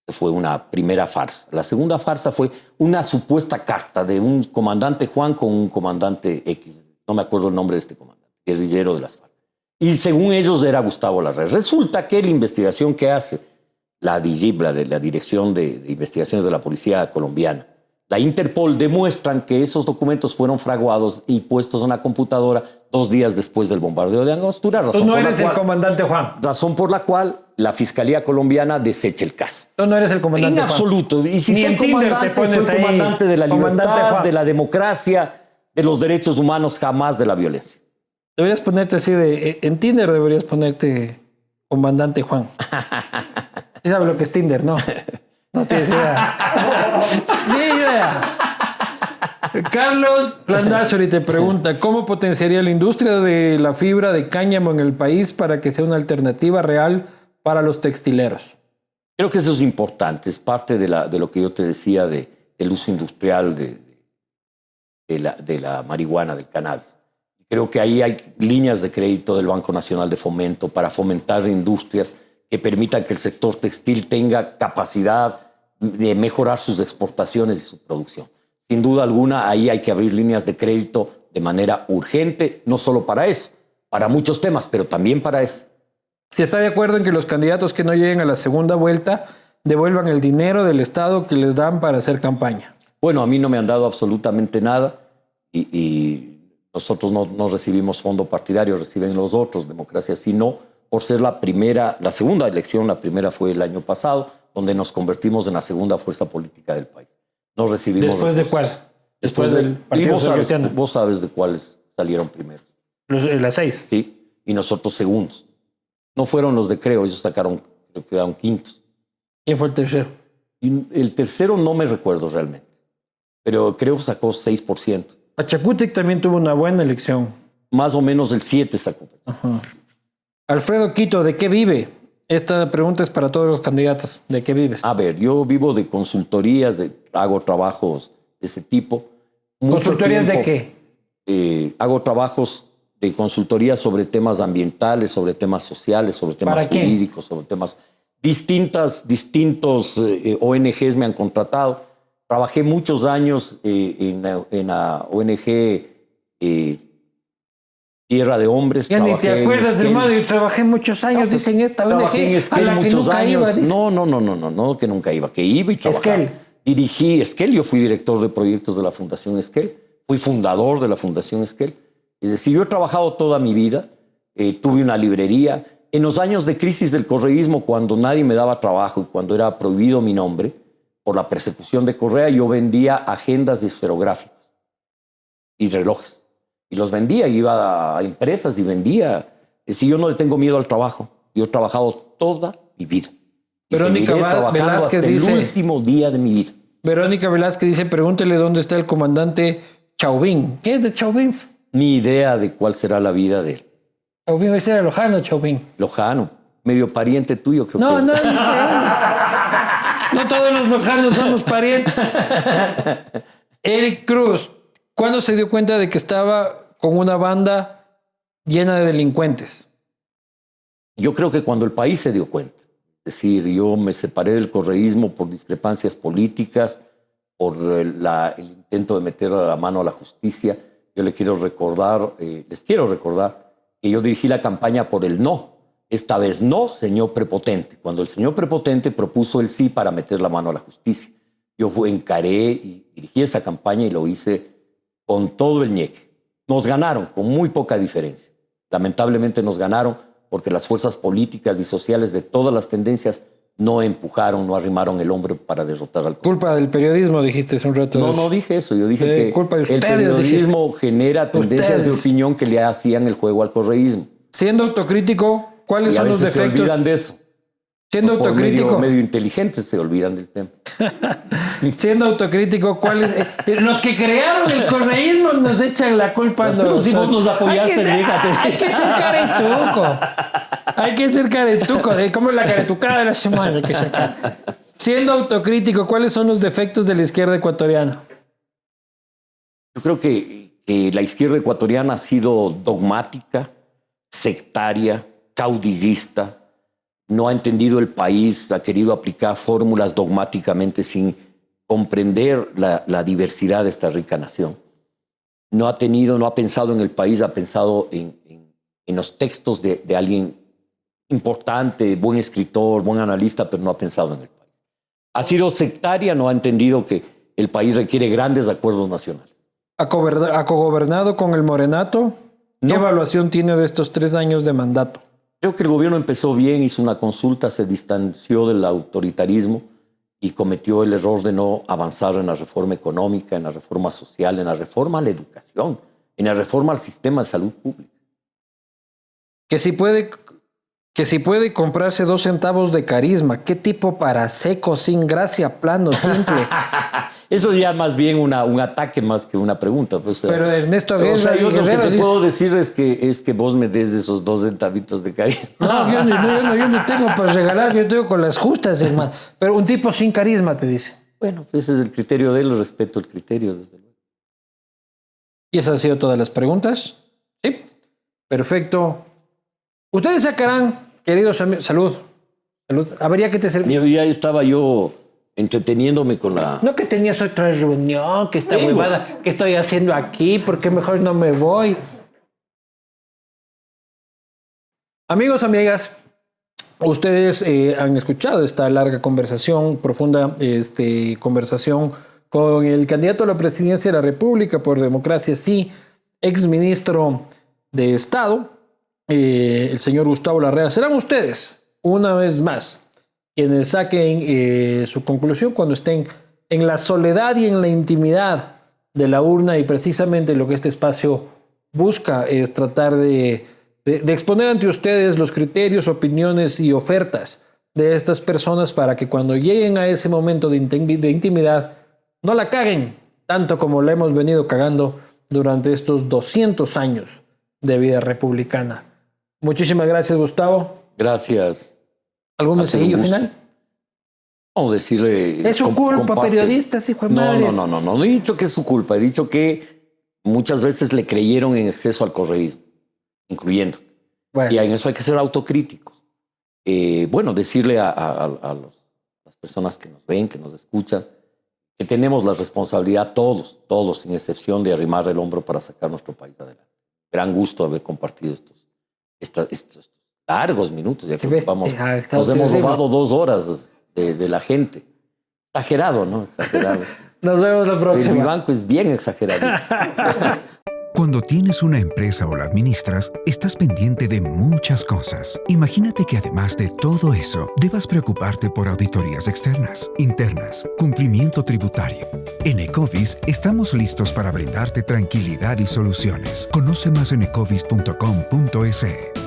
Fue una primera farsa. La segunda farsa fue una supuesta carta de un comandante Juan con un comandante X. No me acuerdo el nombre de este comandante, guerrillero de las FARC. Y según ellos era Gustavo Larrea. Resulta que la investigación que hace la DIGIP, la Dirección de Investigaciones de la Policía Colombiana, la Interpol, demuestran que esos documentos fueron fraguados y puestos en la computadora 2 días después del bombardeo de Angostura. Tú no eres el comandante Juan. Razón por la cual la Fiscalía colombiana desecha el caso. Tú no eres el comandante En Juan. absoluto. Y si Ni soy en Tinder comandante, te pones soy ahí, comandante de la comandante libertad, Juan. de la democracia, de los derechos humanos, jamás de la violencia. Deberías ponerte así en Tinder deberías ponerte comandante Juan. ¿Sí sabes lo que es Tinder, no? No tienes idea. Ni idea. Carlos Landazuri te pregunta, ¿cómo potenciaría la industria de la fibra de cáñamo en el país para que sea una alternativa real para los textileros? Creo que eso es importante, es parte de lo que yo te decía del uso industrial de la marihuana, del cannabis. Creo que ahí hay líneas de crédito del Banco Nacional de Fomento para fomentar industrias que permitan que el sector textil tenga capacidad de mejorar sus exportaciones y su producción. Sin duda alguna, ahí hay que abrir líneas de crédito de manera urgente, no solo para eso, para muchos temas, pero también para eso. Si está de acuerdo en que los candidatos que no lleguen a la segunda vuelta devuelvan el dinero del Estado que les dan para hacer campaña. Bueno, a mí no me han dado absolutamente nada y nosotros no recibimos fondo partidario, reciben los otros, Democracia sí no, por ser la segunda elección. La primera fue el año pasado, donde nos convertimos en la segunda fuerza política del país. No recibimos... ¿Después de cuál? Después del Partido Socialista. Vos sabes de cuáles salieron primero. Las 6. Sí, y nosotros segundos. No fueron los de Creo, ellos sacaron, creo que quedaron quintos. ¿Quién fue el tercero? Y el tercero no me recuerdo realmente, pero Creo sacó 6%. Pachacútec también tuvo una buena elección. Más o menos el 7 sacó. Ajá. Alfredo Quito, ¿de qué vive? Esta pregunta es para todos los candidatos. ¿De qué vives? A ver, yo vivo de consultorías, hago trabajos de ese tipo. ¿Consultorías de qué? Hago trabajos de consultoría sobre temas ambientales, sobre temas sociales, sobre temas jurídicos, sobre temas... Distintos ONGs me han contratado. Trabajé muchos años en la ONG Tierra de Hombres. Ya ni te acuerdas, hermano, yo trabajé muchos años, dicen esta ONG, trabajé en Esquel a la que muchos nunca años. iba. No, que nunca iba, que iba y trabajaba. Esquel. Dirigí Esquel, yo fui director de proyectos de la Fundación Esquel, fui fundador de la Fundación Esquel. Es decir, yo he trabajado toda mi vida, tuve una librería. En los años de crisis del correísmo, cuando nadie me daba trabajo y cuando era prohibido mi nombre por la persecución de Correa, yo vendía agendas de esferográficos y relojes. Y los vendía, iba a empresas y vendía. Es decir, yo no le tengo miedo al trabajo. Yo he trabajado toda mi vida. Y Verónica seguiré trabajando Velázquez hasta dice... el último día de mi vida. Verónica Velázquez dice, pregúntele dónde está el comandante Chauvin. ¿Qué es de Chauvin? Ni idea de cuál será la vida de él. Chauvin, ese era Lojano, Chauvin. Lojano, medio pariente tuyo, creo que es. No todos los lojanos somos parientes. Eric Cruz, ¿cuándo se dio cuenta de que estaba con una banda llena de delincuentes? Yo creo que cuando el país se dio cuenta. Es decir, yo me separé del correísmo por discrepancias políticas, por el intento de meter la mano a la justicia. Yo les quiero recordar que yo dirigí la campaña por el no. Esta vez no, señor prepotente. Cuando el señor prepotente propuso el sí para meter la mano a la justicia. Yo encaré y dirigí esa campaña y lo hice con todo el ñeque. Nos ganaron con muy poca diferencia. Lamentablemente nos ganaron porque las fuerzas políticas y sociales de todas las tendencias no empujaron, no arrimaron el hombro para derrotar al correísmo. Culpa del periodismo, dijiste hace un rato. No dije eso. Yo dije que culpa de ustedes, el periodismo genera tendencias de Ustedes. opinión que le hacían el juego al correísmo. Siendo autocrítico, ¿cuáles Y a son los veces se defectos? olvidan de eso. Siendo Por autocrítico, medio inteligentes se olvidan del tema. siendo autocrítico, ¿cuáles? Los que crearon el correísmo nos echan la culpa a Pero nosotros. si vos nos apoyaste, déjate. Hay que ser caretuco. Hay que ser caretuco. ¿Cómo es la caretucada de la semana? Hay que ser Siendo autocrítico, ¿cuáles son los defectos de la izquierda ecuatoriana? Yo creo que la izquierda ecuatoriana ha sido dogmática, sectaria, caudillista, no ha entendido el país, ha querido aplicar fórmulas dogmáticamente sin comprender la diversidad de esta rica nación. No ha pensado en el país, ha pensado en los textos de alguien importante, buen escritor, buen analista, pero no ha pensado en el país. Ha sido sectaria, no ha entendido que el país requiere grandes acuerdos nacionales. ¿Ha cogobernado con el morenato? ¿Qué No. evaluación tiene de estos 3 años de mandato? Creo que el gobierno empezó bien, hizo una consulta, se distanció del autoritarismo y cometió el error de no avanzar en la reforma económica, en la reforma social, en la reforma a la educación, en la reforma al sistema de salud pública. Que si puede comprarse 2 centavos de carisma. ¿Qué tipo para seco, sin gracia, plano, simple? Eso ya más bien un ataque más que una pregunta. Pues, Pero Ernesto Aguirre yo lo que Guerrero te dice... puedo decir es que vos me des esos 2 centavitos de carisma. No, yo no tengo para regalar, yo tengo con las justas, hermano. Pero un tipo sin carisma, te dice. Bueno, ese es el criterio de él, respeto el criterio, desde luego. Y esas han sido todas las preguntas. Sí, perfecto. Ustedes sacarán, queridos amigos, salud. Habría que te servir. Ya estaba yo entreteniéndome con la... No que tenías otra reunión, que esta huevada, que estoy haciendo aquí, ¿por qué mejor no me voy? Amigos, amigas, ustedes han escuchado esta larga conversación, profunda conversación con el candidato a la presidencia de la República por Democracia Sí, exministro de Estado, el señor Gustavo Larrea. Serán ustedes, una vez más, quienes saquen su conclusión cuando estén en la soledad y en la intimidad de la urna, y precisamente lo que este espacio busca es tratar de exponer ante ustedes los criterios, opiniones y ofertas de estas personas para que cuando lleguen a ese momento de intimidad no la caguen tanto como la hemos venido cagando durante estos 200 años de vida republicana. Muchísimas gracias, Gustavo. Gracias. ¿Algún mensajillo final? Vamos a decirle... Es su culpa, periodistas, hijo de madre. No he dicho que es su culpa. He dicho que muchas veces le creyeron en exceso al correísmo, incluyendo. Bueno. Y en eso hay que ser autocríticos. Decirle a las personas que nos ven, que nos escuchan, que tenemos la responsabilidad todos, sin excepción, de arrimar el hombro para sacar nuestro país adelante. Gran gusto haber compartido estos largos minutos. Ya que nos hemos robado 2 horas de la gente. Exagerado, ¿no? Exagerado. Nos vemos la próxima. Mi banco es bien exagerado. Cuando tienes una empresa o la administras, estás pendiente de muchas cosas. Imagínate que además de todo eso, debas preocuparte por auditorías externas, internas, cumplimiento tributario. En Ecovis estamos listos para brindarte tranquilidad y soluciones. Conoce más en ecovis.com.es.